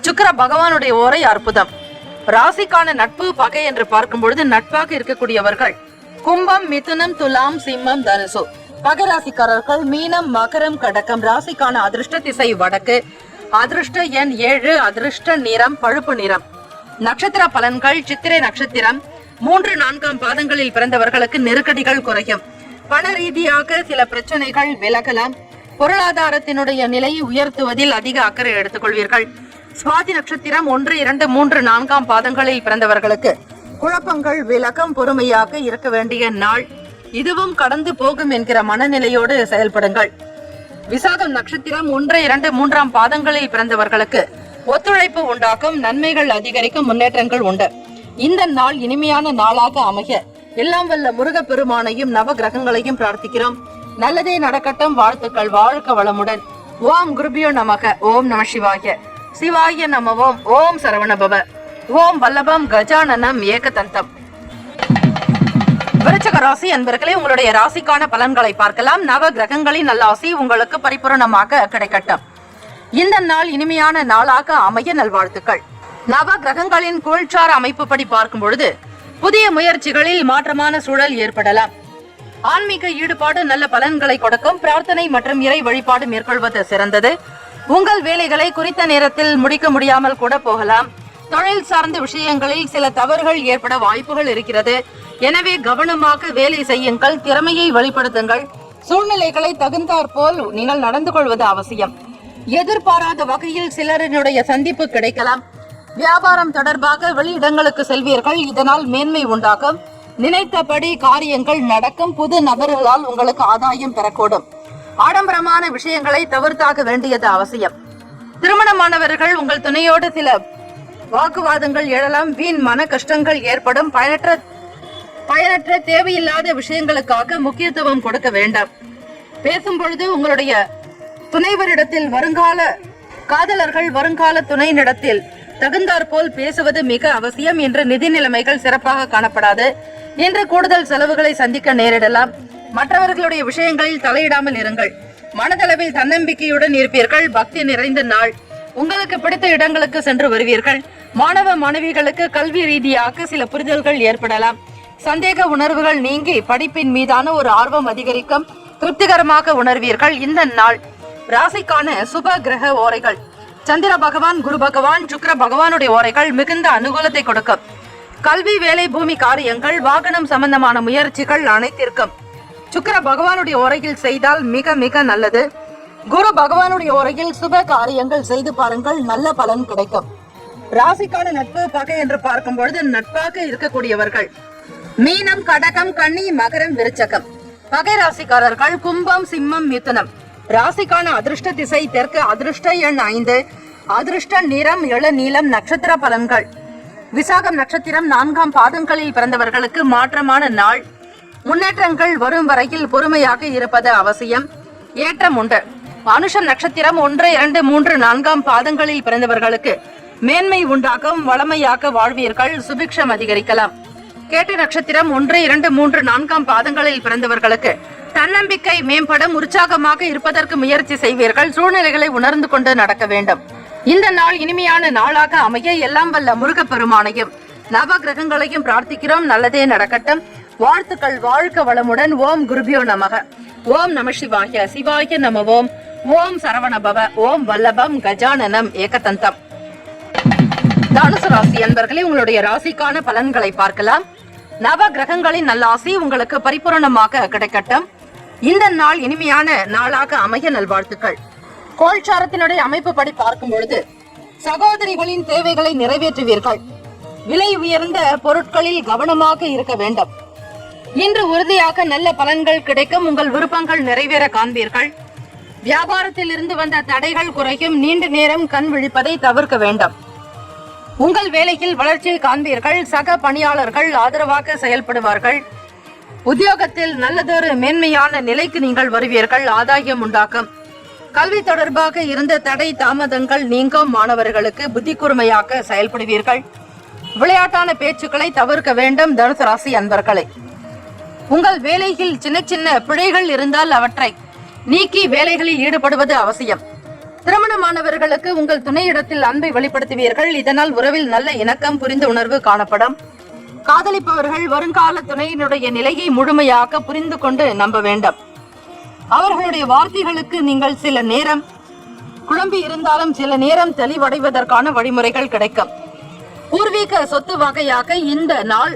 சுக்கிர பகவானுடைய ஓரை அற்புதம். ராசிக்கான நட்பு பகை என்று பார்க்கும் பொழுது நட்பாக இருக்கக்கூடியவர்கள் கும்பம், மிதுனம், துலாம், சிம்மம், தனுசு. பகை ராசிக்காரர்கள் மீனம், மகரம், கடகம். ராசிக்கான அதிர்ஷ்ட திசை வடக்கு. அதிர்ஷ்ட எண் 7. அதிர்ஷ்ட நிறம் பழுப்பு நிறம். நட்சத்திர பலன்கள்: சித்திரை நட்சத்திரம் 3, 4 பாதங்களில் பிறந்தவர்களுக்கு நெருக்கடிகள் குறையும். பண ரீதியாக சில பிரச்சனைகள் விலகலாம். பொருளாதாரத்தினுடைய நிலையை உயர்த்துவதில் அதிக அக்கறை எடுத்துக் கொள்வீர்கள். சுவாதி நட்சத்திரம் 1, 2, 3, 4 பாதங்களில் பிறந்தவர்களுக்கு குழப்பங்கள் விலகும். பொறுமையாக இருக்க வேண்டிய நாள். இதுவும் கடந்து போகும் என்கிற மனநிலையோடு செயல்படுங்கள். விசாகம் நட்சத்திரம் 1, 2, 3 பாதங்களில் பிறந்தவர்களுக்கு ஒத்துழைப்பு உண்டாக்கும். நன்மைகள் அதிகரிக்கும். முன்னேற்றங்கள் உண்டு. இந்த நாள் இனிமையான நாளாக அமைய எல்லாம் வல்ல முருக பெருமானையும் நவ கிரகங்களையும் பிரார்த்திக்கிறோம். நல்லதே நடக்கட்டும். வாழ்த்துக்கள். வாழ்க வளமுடன். ஓம் குருபியோ நமக. ஓம் நம சிவாய. சிவாய நமவோம். ஓம் சரவணபவ. ஓம் வல்லபம் கஜானனம் ஏகதந்தம். விருச்சிக ராசி அன்பர்களே, உங்களுடைய ராசிக்கான பலன்களை பார்க்கலாம். நவ கிரகங்களின் நல்லாசி உங்களுக்கு பரிபூரணமாக கிடைக்கட்டும். இந்த நாள் இனிமையான நாளாக அமைய நல்வாழ்த்துக்கள். நவ கிரகங்களின் கோள்சார் அமைப்பு படி பார்க்கும் பொழுது புதிய முயற்சிகளில் மாற்றமான சூழல் ஏற்படலாம். ஆன்மீக ஈடுபாடு நல்ல பலன்களை கொடுக்கும். பிரார்த்தனை மற்றும் இறை வழிபாடு மேற்கொள்வது சிறந்தது. உங்கள் வேலைகளை குறித்த நேரத்தில் முடிக்க முடியாமல் கூட போகலாம். தொழில் சார்ந்த விஷயங்களில் சில தவறுகள் ஏற்பட வாய்ப்புகள் இருக்கிறது. எனவே கவனமாக வேலை செய்யுங்கள். திறமையை வெளிப்படுத்துங்கள். சூழ்நிலைகளை தகுந்தாற் போல் நீங்கள் நடந்து கொள்வது அவசியம். எதிர்பாராத வகையில் சிலரினுடைய சந்திப்பு கிடைக்கலாம். வியாபாரம் தொடர்பாக வெளியிடங்களுக்கு செல்வீர்கள். இதனால் மேன்மை உண்டாகும். நினைத்தபடி காரியங்கள் நடக்கும். புது நபர்களால் உங்களுக்கு ஆதாயம் பெறக்கூடும். ஆடம்பரமான விஷயங்களை தவிர்த்தாக வேண்டியது அவசியம். திருமணமானவர்கள் உங்கள் துணையோடு சில வாக்குவாதங்கள் எழலாம். வீண் மன கஷ்டங்கள் ஏற்படும். பயனற்ற தேவையில்லாத விஷயங்களுக்காக முக்கியத்துவம் கொடுக்க வேண்டாம். பேசும் பொழுது உங்களுடைய துணைவரிடத்தில் வருங்கால காதலர்கள் வருங்கால துணையினிடத்தில் தகுந்தாற்போல் பேசுவது மிக அவசியம். என்று நிதி நிலைமைகள் சிறப்பாக காணப்படாது. இன்று கூடுதல் செலவுகளை சந்திக்க நேரிடலாம். மற்றவர்களுடைய விஷயங்களில் தலையிடாமல் இருங்கள். மனதளவில் தன்னம்பிக்கையுடன் இருப்பீர்கள். பக்தி நிறைந்த நாள். உங்களுக்கு பிடித்த இடங்களுக்கு சென்று வருவீர்கள். மாணவ மாணவிகளுக்கு கல்வி ரீதியாக சில புரிதல்கள் ஏற்படலாம். சந்தேக உணர்வுகள் நீங்கி படிப்பின் மீதான ஒரு ஆர்வம் அதிகரிக்கும். திருப்திகரமாக உணர்வீர்கள். இந்த நாள் ராசிக்கான சுப கிரக ஓரைகள்: சந்திர பகவான், குரு பகவான், சுக்கிர பகவானுடைய ஓரைகள் மிகுந்த அனுகூலத்தை கொடுக்கும். கல்வி, வேலை, பூமி காரியங்கள், வாகனம் சம்பந்தமான முயற்சிகள் அனைத்திற்கும் சுக்கிர பகவானுடைய ஓரையில் செய்தால் மிக மிக நல்லது. குரு பகவானுடைய ஓரையில் சுப காரியங்கள் செய்து பாருங்கள். நல்ல பலன் கிடைக்கும். ராசிக்கான நட்பு பகை என்று பார்க்கும் பொழுது நட்பாக இருக்கக்கூடியவர்கள் மீனம், கடகம், கன்னி, மகரம், விருச்சகம். பகை ராசிக்காரர்கள் கும்பம், சிம்மம், மிதுனம். ராசிக்கான அதிர்ஷ்ட திசை தெற்கு. அதிர்ஷ்ட எண் 5. அதிர்ஷ்ட நிறம் இளநீலம். நட்சத்திர பலன்கள்: விசாகம் நட்சத்திரம் 4 பாதங்களில் பிறந்தவர்களுக்கு மாற்றமான நாள். முன்னேற்றங்கள் வரும் வரையில் பொறுமையாக இருப்பது அவசியம். ஏற்றம் உண்டு. அனுஷம் நட்சத்திரம் 1, 2, 3, 4 பாதங்களில் பிறந்தவர்களுக்கு மேன்மை உண்டாகும். வளமையாக வாழ்வீர்கள். சுபிக்ஷம் அதிகரிக்கலாம். கேட்ட நட்சத்திரம் 1, 2, 3, 4 பாதங்களில் பிறந்தவர்களுக்கு தன்னம்பிக்கை மேம்படும். உற்சாகமாக இருப்பதற்கு முயற்சி செய்வீர்கள். சூழ்நிலைகளை உணர்ந்து கொண்டு நடக்க வேண்டும். இந்த நாள் இனிமையான நாளாக அமைய எல்லாம் வல்ல முருகப் பெருமானையும் நவ கிரகங்களையும் பிரார்த்திக்கிறோம். நல்லதே நடக்கட்டும். வாழ்த்துக்கள். வாழ்க வளமுடன். ஓம் குருபியோ நமக. ஓம் நம சிவாய. சிவாய நம. ஓம் ஓம் சரவணபவ. ஓம் வல்லபம் கஜானனம் ஏகதந்தம். தனுசு ராசி அன்பர்களே, உங்களுடைய ராசிக்கான பலன்களை பார்க்கலாம். நவ கிரகங்களின் நல்லாசி உங்களுக்கு பரிபூரணமாக கிடைக்கட்டும். இந்த நாள் இனிமையான நாளாக அமைய நல்வாழ்த்துக்கள். கோல்சாரத்தினுடைய அமைப்பு படி பார்க்கும் பொழுது சகோதரிகளின் தேவைகளை நிறைவேற்றுவீர்கள். விலை உயர்ந்த பொருட்களில் கவனமாக இருக்க வேண்டும். இன்று உறுதியாக நல்ல பலன்கள் கிடைக்கும். உங்கள் விருப்பங்கள் நிறைவேற காண்பீர்கள். வியாபாரத்தில் இருந்து வந்த தடைகள் குறையும். நீண்ட நேரம் கண் விழிப்பதை தவிர்க்க வேண்டும். உங்கள் வேலையில் வளர்ச்சியை காண்பீர்கள். சக பணியாளர்கள் ஆதரவாக செயல்படுவார்கள். உத்தியோகத்தில் நல்லதொரு மேன்மையான நிலைக்கு நீங்கள் வருவீர்கள். ஆதாயம் உண்டாக்கும். கல்வி தொடர்பாக இருந்த தடை தாமதங்கள் நீங்கும். மாணவர்களுக்கு புத்தி கூர்மையாக செயல்படுவீர்கள். விளையாட்டான பேச்சுக்களை தவிர்க்க வேண்டும். தனுசு ராசி அன்பர்களே, உங்கள் வேலையில் சின்ன சின்ன பிழைகள் இருந்தால் அவற்றை நீக்கி வேலைகளில் ஈடுபடுவது அவசியம். திருமணமானவர்களுக்கு உங்கள் துணையிடத்தில் அன்பை வெளிப்படுத்துவீர்கள். இதனால் உறவில் நல்ல இணக்கம், புரிந்த உணர்வு காணப்படும். காதலிப்பவர்கள் வருங்கால துணையினுடைய நிலையை முழுமையாக புரிந்து கொண்டு நம்ப வேண்டும். அவர்களுடைய வார்த்தைகளுக்கு நீங்கள் சில நேரம் குழம்பி இருந்தாலும் சில நேரம் தெளிவடைவதற்கான வழிமுறைகள் கிடைக்கும். பூர்வீக சொத்து வகையாக இந்த நாள்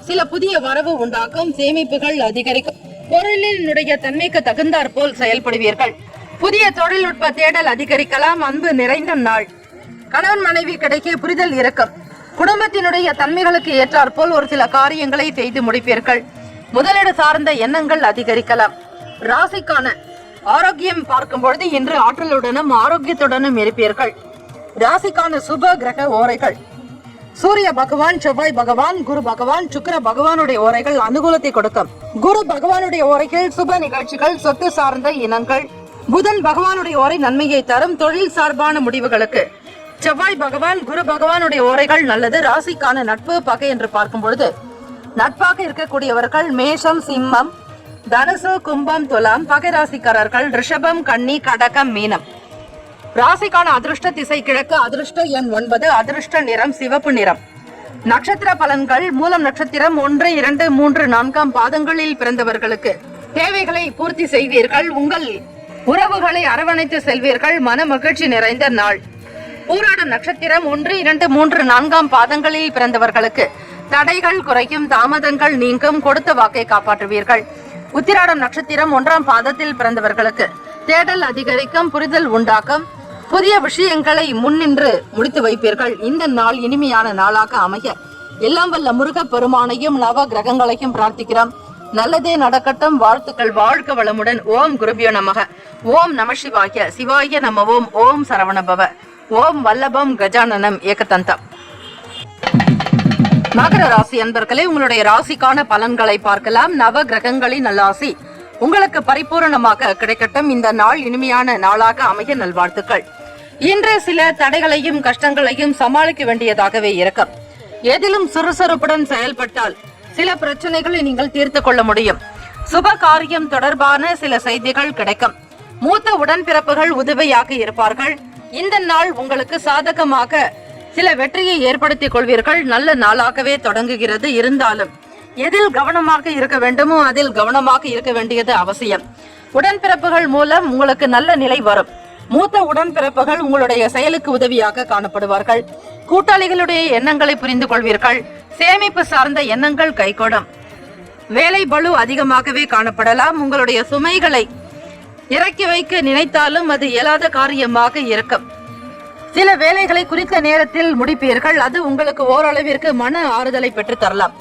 சில புதிய வரவு உண்டாக்கும். சேமிப்புகள் அதிகரிக்கும். பொருளினுடைய தன்மைக்கு தகுந்தாற் போல் செயல்படுவீர்கள். புதிய தொழில்நுட்ப தேடல் அதிகரிக்கலாம். அன்பு நிறைந்த நாள். கணவன் மனைவி கிடைக்க புரிதல் இருக்கும். குடும்பத்தினுடைய தன்மைகளுக்கு ஏற்றாற்போல் ஒரு சில காரியங்களை செய்து முடிப்பீர்கள். முதலீடு சார்ந்த எண்ணங்கள் அதிகரிக்கலாம். ராசிக்கான ஆரோக்கியம் பார்க்கும் பொழுது இன்று ஆற்றலுடனும் ஆரோக்கியத்துடனும் இருப்பீர்கள். ராசிக்கான சுப கிரக ஓரைகள் சூரிய பகவான், செவ்வாய் பகவான், குரு பகவான், சுக்கிர பகவானுடைய ஓரைகள் அனுகூலத்தை கொடுக்கும். குரு பகவானுடைய ஓரைகள் சுப நிகழ்ச்சிகள், சொத்து சார்ந்த இனங்கள். புதன் பகவானுடைய ஓரை நன்மையை தரும். தொழில் சார்பான முடிவுகளுக்கு செவ்வாய் பகவான், குரு பகவானுடைய ஓரைகள் நல்லது. ராசிக்கான நட்பு பகை என்று பார்க்கும் பொழுது நட்பாக இருக்கக்கூடியவர்கள் மேஷம், சிம்மம், தனுசு, கும்பம், துலாம். பகை ராசிக்காரர்கள் ரிஷபம், கன்னி, கடகம், மீனம். ராசிக்கான அதிர்ஷ்ட திசை கிழக்கு. அதிர்ஷ்ட எண் 9. அதிர்ஷ்ட நிறம் சிவப்பு நிறம். நட்சத்திர பலன்கள். மூலம் நட்சத்திரம் 1, 2, 3, 4 பாதங்களில் பிறந்தவர்களுக்கு தேவைகளை பூர்த்தி செய்வீர்கள். உங்கள் உறவுகளை அரவணைத்து செல்வீர்கள். மன மகிழ்ச்சி நிறைந்த நாள். பூராடம் நட்சத்திரம் 1, 2, 3, 4 பாதங்களில் பிறந்தவர்களுக்கு தடைகள் குறையும். தாமதங்கள் நீங்கும். கொடுத்த வாக்கை காப்பாற்றுவீர்கள். உத்திராடம் நட்சத்திரம் 1ஆம் பாதத்தில் பிறந்தவர்களுக்கு தேடல் அதிகரிக்கும். புரிதல் உண்டாக்கும். புதிய விஷயங்களை முன்னின்று முடித்து வைப்பீர்கள். இந்த நாள் இனிமையான நாளாக அமைய எல்லாம் வல்ல முருக பெருமானையும் நவ கிரகங்களையும் பிரார்த்திக்கிறோம். நல்லதே நடக்கட்டும். வாழ்த்துக்கள். வாழ்க வளமுடன். ஓம் குருபியோ நமக. ஓம் நம சிவாய. சிவாய நம. ஓம் ஓம் சரவணபவ. ஓம் வல்லபம் கஜானனம் ஏகதந்தம். மகர ராசி அன்பர்களே, உங்களுடைய ராசிக்கான பலன்களை பார்க்கலாம். நவ கிரகங்களின் நல்லாசி உங்களுக்கு பரிபூரணமாக கிடைக்கட்டும். இந்த நாள் இனிமையான நாளாக அமைய நல்வாழ்த்துக்கள். இன்று சில தடைகளையும் கஷ்டங்களையும் சமாளிக்க வேண்டியதாகவே இருக்கும். எதிலும் சுறுசுறுப்புடன் செயல்பட்டால் சில பிரச்சனைகளை நீங்கள் தீர்த்து கொள்ள முடியும். சுப காரியம் தொடர்பான சில செய்திகள் கிடைக்கும். மூத்த உடன்பிறப்புகள் உதவியாக இருப்பார்கள். இந்த நாள் உங்களுக்கு சாதகமாக சில வெற்றியை ஏற்படுத்திக் கொள்வீர்கள். நல்ல நாளாகவே தொடங்குகிறது. இருந்தாலும் எதில் கவனமாக இருக்க வேண்டுமோ அதில் கவனமாக இருக்க வேண்டியது அவசியம். உடன்பிறப்புகள் மூலம் உங்களுக்கு நல்ல நிலை வரும். மூத்த உடன்பிறப்புகள் உங்களுடைய செயலுக்கு உதவியாக காணப்படுவார்கள். கூட்டாளிகளுடைய எண்ணங்களை புரிந்து கொள்வீர்கள். சேமிப்பு சார்ந்த எண்ணங்கள் கைகூடும். வேலை பளு அதிகமாகவே காணப்படலாம். உங்களுடைய சுமைகளை இறக்கி வைக்க நினைத்தாலும் அது இயலாத காரியமாக இருக்கும். சில வேலைகளை குறித்த நேரத்தில் முடிப்பீர்கள். அது உங்களுக்கு ஓரளவிற்கு மன ஆறுதலை பெற்று தரலாம்.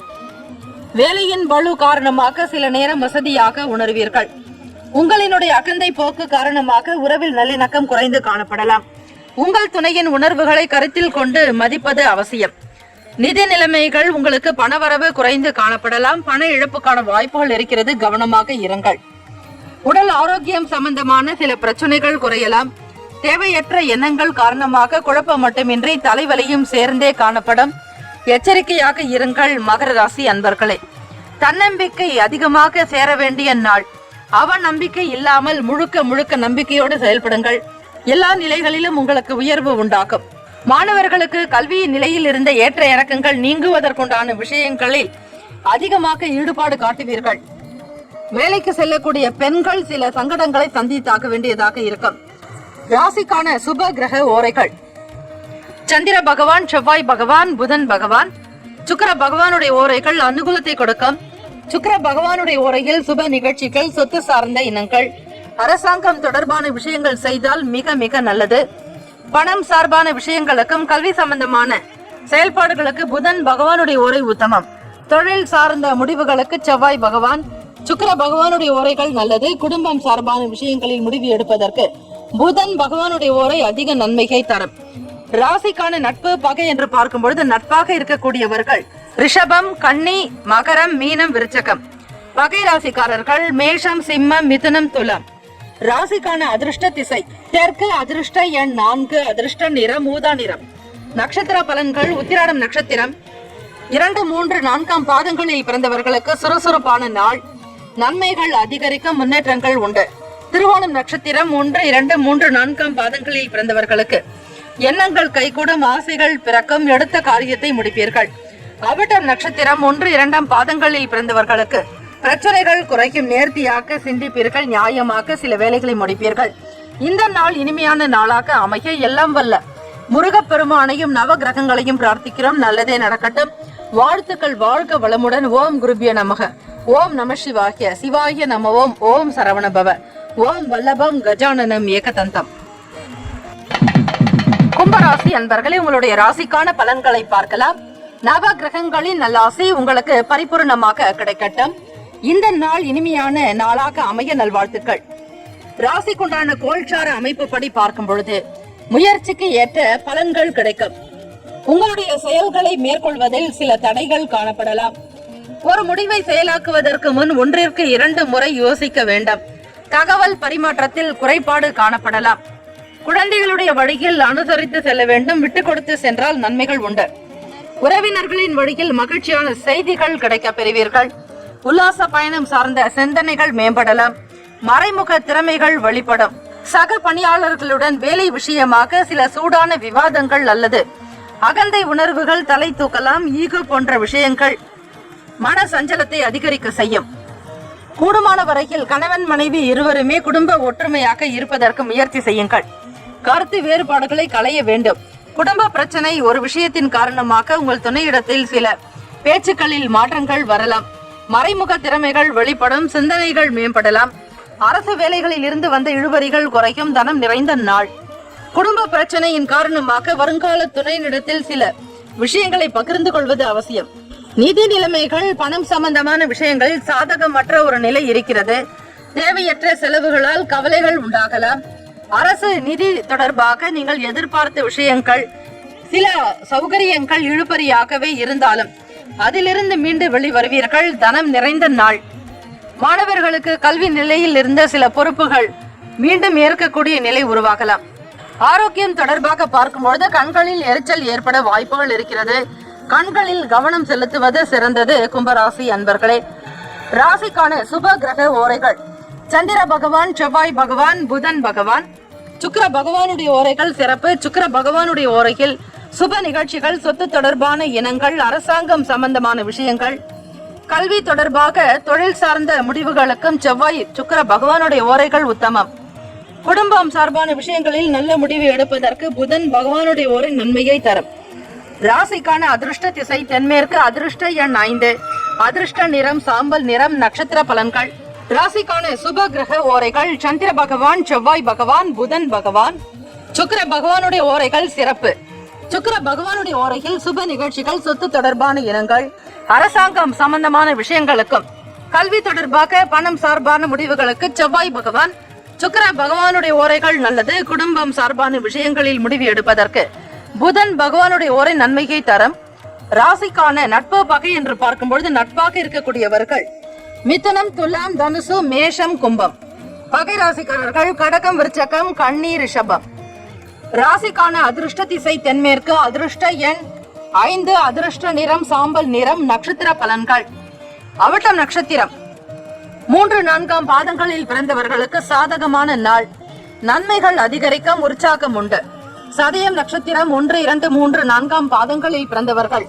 வேலையின் பளு காரணமாக சில நேரம் வசதியாக உணர்வீர்கள். உங்களினுடைய அகந்தை போக்கு காரணமாக உறவில் நல்லிணக்கம் குறைந்து காணப்படலாம். உங்கள் துணையின் உணர்வுகளை கருத்தில் கொண்டு மதிப்பது அவசியம். நிதி நிலைமைகள் உங்களுக்கு பணவரவு குறைந்து காணப்படலாம். பண இழப்புக்கான வாய்ப்புகள் இருக்கிறது. கவனமாக இருங்கள். உடல் ஆரோக்கியம் சம்பந்தமான சில பிரச்சனைகள் குறையலாம். தேவையற்ற எண்ணங்கள் காரணமாக குழப்பம் மட்டுமின்றி தலைவலியும் சேர்ந்தே காணப்படும். எச்சரிக்கையாக இருங்கள். மகர ராசி அன்பர்களே, தன்னம்பிக்கை அதிகமாக சேர வேண்டிய நாள். அவநம்பிக்கை இல்லாமல் முழுக்க நம்பிக்கையோடு செயல்படுங்கள். எல்லா நிலைகளிலும் உங்களுக்கு உயர்வு உண்டாகும். மாணவர்களுக்கு கல்வியின் நிலையில் இருந்த ஏற்ற இறக்கங்கள் நீங்குவதற்குண்டான விஷயங்களில் அதிகமாக ஈடுபாடு காட்டுவீர்கள். வேலைக்கு செல்லக்கூடிய பெண்கள் சில சங்கடங்களை சந்தித்தாக வேண்டியதாக இருக்கும். ராசிக்கான சுப கிரக ஓரைகள்: சந்திர பகவான், செவ்வாய் பகவான், புதன் பகவான். சுக்கிர பகவானுடைய ஓரைகள் அனுகூலத்தை கொடுக்கும். சுக்கிர பகவானுடைய ஓரையில் சுப நிகழ்ச்சிகள், சொத்து சார்ந்த இனங்கள், அரசாங்கம் தொடர்பான விஷயங்கள் செய்தால் மிக மிக நல்லது. பணம் சார்பான விஷயங்களுக்கும் கல்வி சம்பந்தமான செயல்பாடுகளுக்கு புதன் பகவானுடைய ஓரை உத்தமம். தொழில் சார்ந்த முடிவுகளுக்கு செவ்வாய் பகவான், சுக்கிர பகவானுடைய ஓரைகள் நல்லது. குடும்பம் சார்பான விஷயங்களில் முடிவு எடுப்பதற்கு புதன் பகவானுடைய ஓரை அதிக நன்மையை தரும். ராசிக்கான நட்பு பகை என்று பார்க்கும் பொழுது நட்பாக இருக்கக்கூடியவர்கள் ரிஷபம், கன்னி, மகரம், மீனம், விருச்சகம். பகை ராசிக்காரர்கள் மேஷம், சிம்மம், மிதுனம், துலாம். ராசிக்கான அதிர்ஷ்ட திசை தெற்கு, அதிர்ஷ்ட எண் 4, அதிர்ஷ்ட நிறம் ஊதா நிறம். நட்சத்திர பலன்கள்: உத்திராடம் நட்சத்திரம் 2, 3, 4 பாதங்களில் பிறந்தவர்களுக்கு சுறுசுறுப்பான நாள். நன்மைகள் அதிகரிக்கும், முன்னேற்றங்கள் உண்டு. திருவோணம் நட்சத்திரம் 1, 2, 3, 4 பாதங்களில் பிறந்தவர்களுக்கு எண்ணங்கள் கைகூடும், ஆசைகள் பிறக்கும், எடுத்த காரியத்தை முடிப்பீர்கள். அவிட்டம் நட்சத்திரம் 1, 2 பாதங்களில் பிறந்தவர்களுக்கு பிரச்சனைகள் குறைக்கும், நேர்த்தியாக சிந்திப்பீர்கள், நியாயமாக சில வேலைகளை முடிப்பீர்கள். இந்த நாள் இனிமையான நாளாக அமைய எல்லாம் வல்ல முருகப்பெருமானையும் நவ கிரகங்களையும் பிரார்த்திக்கிறோம். நல்லதே நடக்கட்டும். வாழ்த்துக்கள். வாழ்க வளமுடன். ஓம் குருபிய நமக. ஓம் நம சிவாய. சிவாய நம. ஓம். ஓம் சரவணபவ. ஓம் வல்லபம் கஜானனம் ஏகதந்தம். கும்பராசி அன்பர்களே, உங்களுடைய ராசிக்கான பலன்களை பார்க்கலாம். நவ கிரகங்களின் நல்லாசி உங்களுக்கு பரிபூர்ணமாக கிடைக்கட்டும். இந்த நாள் இனிமையான நாளாக அமைய நல்வாழ்த்துக்கள். ராசிக்குண்டான கோல்சார அமைப்பு படி பார்க்கும் பொழுது முயற்சிக்கு ஏற்ற பலன்கள் கிடைக்கும். உங்களுடைய செயல்களை மேற்கொள்வதில் சில தடைகள் காணப்படலாம். ஒரு முடிவை செயலாக்குவதற்கு முன் 1ற்கு 2 முறை யோசிக்க வேண்டும். தகவல் பரிமாற்றத்தில் குறைபாடு காணப்படலாம். குழந்தைகளுடைய வழியில் அனுசரித்து செல்ல வேண்டும். விட்டு கொடுத்து சென்றால் நன்மைகள் உண்டு. உறவினர்களின் வழியில் மகிழ்ச்சியான செய்திகள் கிடைக்க பெறுவீர்கள். உல்லாச பயணம் சார்ந்த சிந்தனைகள் மேம்படலாம். மறைமுக திறமைகள் வெளிப்படும். சக பணியாளர்களுடன் வேலை விஷயமாக சில சூடான விவாதங்கள் அல்லது அகந்தை உணர்வுகள் தலை தூக்கலாம். ஈகோ போன்ற விஷயங்கள் மன சஞ்சலத்தை அதிகரிக்க செய்யும். கூடுமான வரையில் கணவன் மனைவி இருவருமே குடும்ப ஒற்றுமையாக இருப்பதற்கு முயற்சி செய்யுங்கள். கருத்து வேறுபாடுகளை களைய வேண்டும். குடும்ப பிரச்சனை ஒரு விஷயத்தின் காரணமாக உங்கள் துணையிடத்தில் சில பேச்சுக்களில் மாற்றங்கள் வரலாம். மறைமுக திறமைகள் வெளிப்படும். சிந்தனைகள் மேம்படலாம். அரசு வேலைகளில் இருந்து வந்த இழுபறிகள் குறையும். தனம் நிறைந்த நாள். குடும்ப பிரச்சனையின் காரணமாக வருங்கால துணையிடத்தில் சில விஷயங்களை பகிர்ந்து கொள்வது அவசியம். நிதி நிலைமைகள், பணம் சம்பந்தமான விஷயங்களில் சாதகமற்ற ஒரு நிலை இருக்கிறது. தேவையற்ற செலவுகளால் கவலைகள் உண்டாகலாம். அரசு நிதி தொடர்பாக நீங்கள் எதிர்பார்த்த விஷயங்கள், சில சௌகரியங்கள் இழுபறியாகவே இருந்தாலும் அதிலிருந்து மீண்டு வெளிவருவீர்கள். தனம் நிறைந்த நாள். மாணவர்களுக்கு கல்வி நிலையில் இருந்த சில பொறுப்புகள் மீண்டும் ஏற்கக்கூடிய நிலை உருவாகலாம். ஆரோக்கியம் தொடர்பாக பார்க்கும்பொழுது கண்களில் எரிச்சல் ஏற்பட வாய்ப்புகள் இருக்கிறது. கண்களில் கவனம் செலுத்துவது சிறந்தது. கும்பராசி அன்பர்களே, ராசிக்கான சுப கிரக ஓரைகள்: சந்திர பகவான், செவ்வாய் பகவான், புதன் பகவான். சுக்கிர பகவானுடைய ஓரைகள் சிறப்பு. சுக்கிர பகவானுடைய ஓரையில் சுப நிகழ்ச்சிகள், சொத்து தொடர்பான இனங்கள், அரசாங்கம் சம்பந்தமான விஷயங்கள், கல்வி தொடர்பாக தொழில் சார்ந்த முடிவுகளுக்கும் செவ்வாய் சுக்கிர பகவானுடைய ஓரைகள் உத்தமம். குடும்பம் சார்பான விஷயங்களில் நல்ல முடிவு எடுப்பதற்கு புதன் பகவானுடைய ஓரை நன்மையை தரும். ராசிக்கான அதிர்ஷ்ட திசை தென்மேற்கு, அதிர்ஷ்ட எண் 5, அதிர்ஷ்ட நிறம் சாம்பல் நிறம். நட்சத்திர பலன்கள். ராசிக்கான சுப கிரக ஓரைகள்: சந்திர பகவான், செவ்வாய் பகவான், புதன் பகவான். சுக்கிர பகவானுடைய ஓரைகள் சிறப்பு. சுக்கிர பகவானுடைய ஓரையில் சுப நிகழ்ச்சிகள், சொத்து தொடர்பான இனங்கள், அரசாங்கம் சம்பந்தமான விஷயங்களுக்கும் கல்வி தொடர்பாக பணம் சார்பான முடிவுகளுக்கு செவ்வாய் பகவான் சுக்கிர பகவானுடைய ஓரைகள் நல்லது. குடும்பம் சார்பான விஷயங்களில் முடிவு எடுப்பதற்கு புதன் பகவானுடைய ஓரை நன்மையை தரும். ராசிக்கான நட்பு பகை என்று பார்க்கும் பொழுது நட்பாக இருக்கக்கூடியவர்கள் மிதுனம், துலாம், தனுசு, மேஷம், கும்பம். பகை ராசிக்காரர்கள் கடகம், விருச்சகம், கன்னி, ரிஷபம். ராசிக்கான அதிர்ஷ்ட திசை தென்மேற்கு, அதிர்ஷ்ட எண் 5, அதிர்ஷ்ட நிறம் சாம்பல் நிறம். நட்சத்திர பலன்கள். அவிட்டம் நட்சத்திரம் 3, 4 பாதங்களில் பிறந்தவர்களுக்கு சாதகமான நாள். நன்மைகள் அதிகரிக்கும், உற்சாகம் உண்டு. சதயம் நட்சத்திரம் 1, 2, 3, 4 பாதங்களில் பிறந்தவர்கள்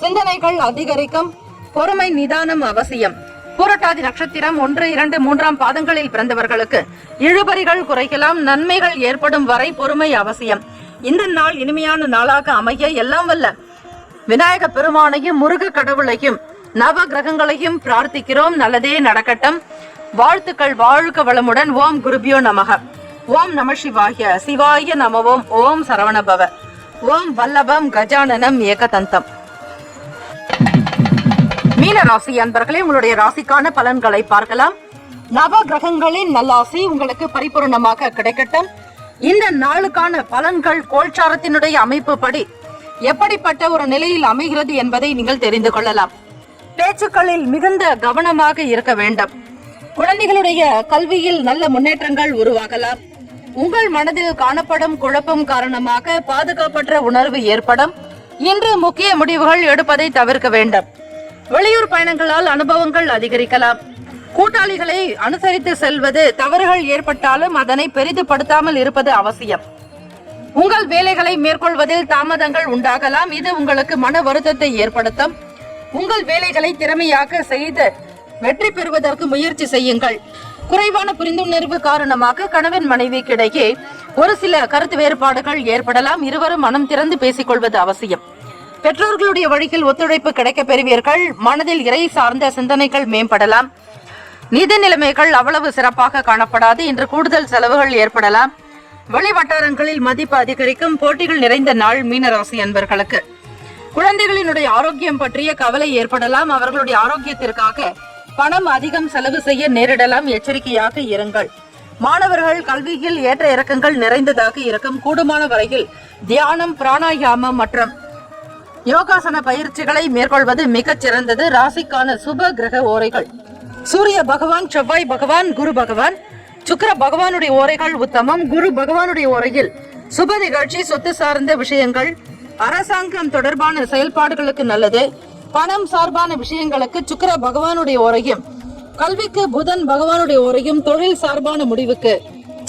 சிந்தனைகள் அதிகரிக்கும், பொறுமை நிதானம் அவசியம். பூரட்டாதி நட்சத்திரம் 1, 2, 3 பாதங்களில் பிறந்தவர்களுக்கு இழுபறிகள் குறைக்கலாம், நன்மைகள் ஏற்படும் வரை பொறுமை அவசியம். இந்த நாள் இனிமையான நாளாக அமைய எல்லாம் வல்ல விநாயக பெருமானையும் முருக கடவுளையும் நவ கிரகங்களையும் பிரார்த்திக்கிறோம். நல்லதே நடக்கட்டும். வாழ்த்துக்கள். வாழ்க வளமுடன். ஓம் குருபியோ நமக. ஓம் நம சிவாய. சிவாய நமவோம். ஓம் சரவணபவ. ஓம் வல்லபம் கஜானனம் ஏகதந்தம். மீன ராசி அன்பர்களே, உங்களுடைய ராசிக்கான பலன்களை பார்க்கலாம். நவ கிரகங்களின் நல்லாசி உங்களுக்கு பரிபூர்ணமாக கிடைக்கட்டும். இந்த நாளுக்கான பலன்கள் கோல்சாரத்தினுடைய அமைப்பு படி எப்படிப்பட்ட ஒரு நிலையில் அமைகிறது என்பதை நீங்கள் தெரிந்து கொள்ளலாம். பேச்சுக்களில் மிகுந்த கவனமாக இருக்க வேண்டும். குழந்தைகளுடைய கல்வியில் நல்ல முன்னேற்றங்கள் உருவாகலாம். உங்கள் மனதில் காணப்படும் குழப்பம் காரணமாக பாதுகாப்பற்ற உணர்வு ஏற்படும். இன்று முக்கிய முடிவுகள் எடுப்பதை தவிர்க்க வேண்டும். வெளியூர் பயணங்களால் அனுபவங்கள் அதிகரிக்கலாம். கூட்டாளிகளை அனுசரித்து செல்வது, தவறுகள் ஏற்பட்டாலும் அதனை பெரிதுபடுத்தாமல் இருப்பது அவசியம். உங்கள் வேலைகளை மேற்கொள்வதில் தாமதங்கள் உண்டாகலாம். இது உங்களுக்கு மன வருத்தத்தை ஏற்படுத்தும். உங்கள் வேலைகளை திறமையாக செய்து வெற்றி பெறுவதற்கு முயற்சி செய்யுங்கள். குறைவான புரிந்துணர்வு காரணமாக கணவன் மனைவிக்கிடையே ஒரு சில கருத்து வேறுபாடுகள் ஏற்படலாம். இருவரும் மனம் திறந்து பேசிக் கொள்வது அவசியம். பெற்றோர்களுடைய வழியில் ஒத்துழைப்பு கிடைக்க பெறுவீர்கள். மனதில் இறை சார்ந்த சிந்தனைகள் மேம்படலாம். நிதி நிலைமைகள் அவ்வளவு சிறப்பாக காணப்படாது. இன்று கூடுதல் செலவுகள் ஏற்படலாம். வெளி வட்டாரங்களில் மதிப்பு அதிகரிக்கும். போட்டிகள் நிறைந்த நாள் மீனராசி அன்பர்களுக்கு. குழந்தைகளினுடைய ஆரோக்கியம் பற்றிய கவலை ஏற்படலாம். அவர்களுடைய ஆரோக்கியத்திற்காக பணம் அதிகம் செலவு செய்ய நேரிடலாம். எச்சரிக்கையாக இருங்கள். மாணவர்கள் கல்வியில் ஏற்ற இறக்கங்கள் நிறைந்ததாக இருக்கும். கூடுமான வரையில் தியானம், பிராணாயாமம் மற்றும் யோகாசன பயிற்சிகளை மேற்கொள்வது மிகச் சிறந்தது. ராசிக்கான சுப கிரக ஓரைகள்: சூரிய பகவான், செவ்வாய் பகவான், குரு பகவான். சுக்கிர பகவானுடைய ஓரைகள் உத்தமம். குரு பகவானுடைய ஓரையில் சுப நிகழ்ச்சி, சொத்து சார்ந்த விஷயங்கள், அரசாங்கம் தொடர்பான செயல்பாடுகளுக்கு நல்லது. பணம் சார்பான விஷயங்களுக்கு சுக்கிர பகவானுடைய ஓரையும், கல்விக்கு புதன் பகவானுடைய ஓரையும், தொழில் சார்பான முடிவுக்கு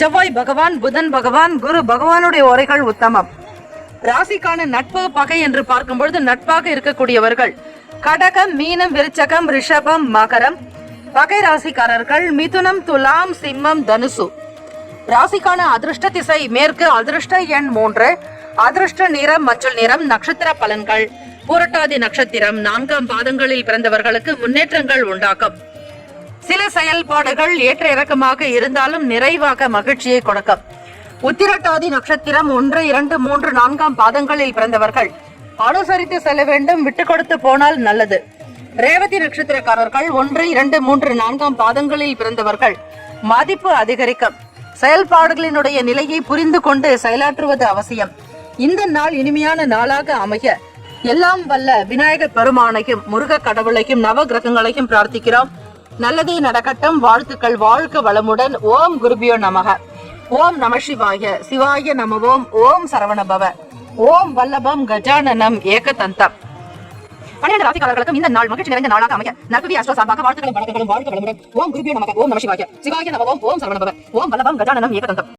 செவ்வாய் பகவான், புதன் பகவான், குரு பகவானுடைய ஓரைகள் உத்தமம். ராசிக்கான நட்பு பகை என்று பார்க்கும் பொழுது நட்பாக இருக்கக்கூடியவர்கள் கடகம், மீனம், விருச்சகம், ரிஷபம், மகரம். பகை ராசிக்காரர்கள் மிதுனம், துலாம், சிம்மம், தனுசு. ராசிக்கான அதிர்ஷ்ட திசை மேற்கு. அதிர்ஷ்ட எண் 3. அதிர்ஷ்ட நிறம் மஞ்சள் நிறம். நட்சத்திர பலன்கள்: பூரட்டாதி நட்சத்திரம் 4 பாதங்களில் பிறந்தவர்களுக்கு முன்னேற்றங்கள் உண்டாகும். சில செயல்பாடுகள் ஏற்ற இறக்கமாக இருந்தாலும் நிறைவாக மகிழ்ச்சியை கொடுக்கும். உத்திரட்டாதி நட்சத்திரம் 1, 2, 3, 4 பாதங்களில் பிறந்தவர்கள் அனுசரித்து செல்ல வேண்டும். விட்டு கொடுத்து போனால் நல்லது. ரேவதி நட்சத்திரக்காரர்கள் 1, 2, 3, 4 பாதங்களில் பிறந்தவர்கள் மதிப்பு அதிகரிக்கும். செயல்பாடுகளினுடைய நிலையை புரிந்து கொண்டு செயலாற்றுவது அவசியம். இந்த நாள் இனிமையான நாளாக அமைய எல்லாம் வல்ல விநாயக பெருமானையும் முருக கடவுளையும் நவ கிரகங்களையும் பிரார்த்திக்கிறோம். நல்லதே நடக்கட்டும். வாழ்த்துக்கள். வாழ்க வளமுடன். ஓம் குருபியோ நமக. ஓம் நம சிவாய. சிவாய நமவோம். ஓம் சரவணபவ. ஓம் வல்லபம் கஜானனம் ஏகதந்தம். 12 ராசிக்காரர்களுக்கும் இந்த நாள் மகிழ்ச்சி நிறைந்த நாளாக அமைய நற்பவி அஸ்ட்ரோ சார்பாக வாழ்த்துக்களும் வணக்கங்களும். வாழ்க வளமுடன். ஓம் குருபியோ நமக. ஓம் நம சிவாய. சிவாய நமவோம். ஓம் சரவணபவ. ஓம் வல்லபம் கஜானனம் ஏகதந்தம்.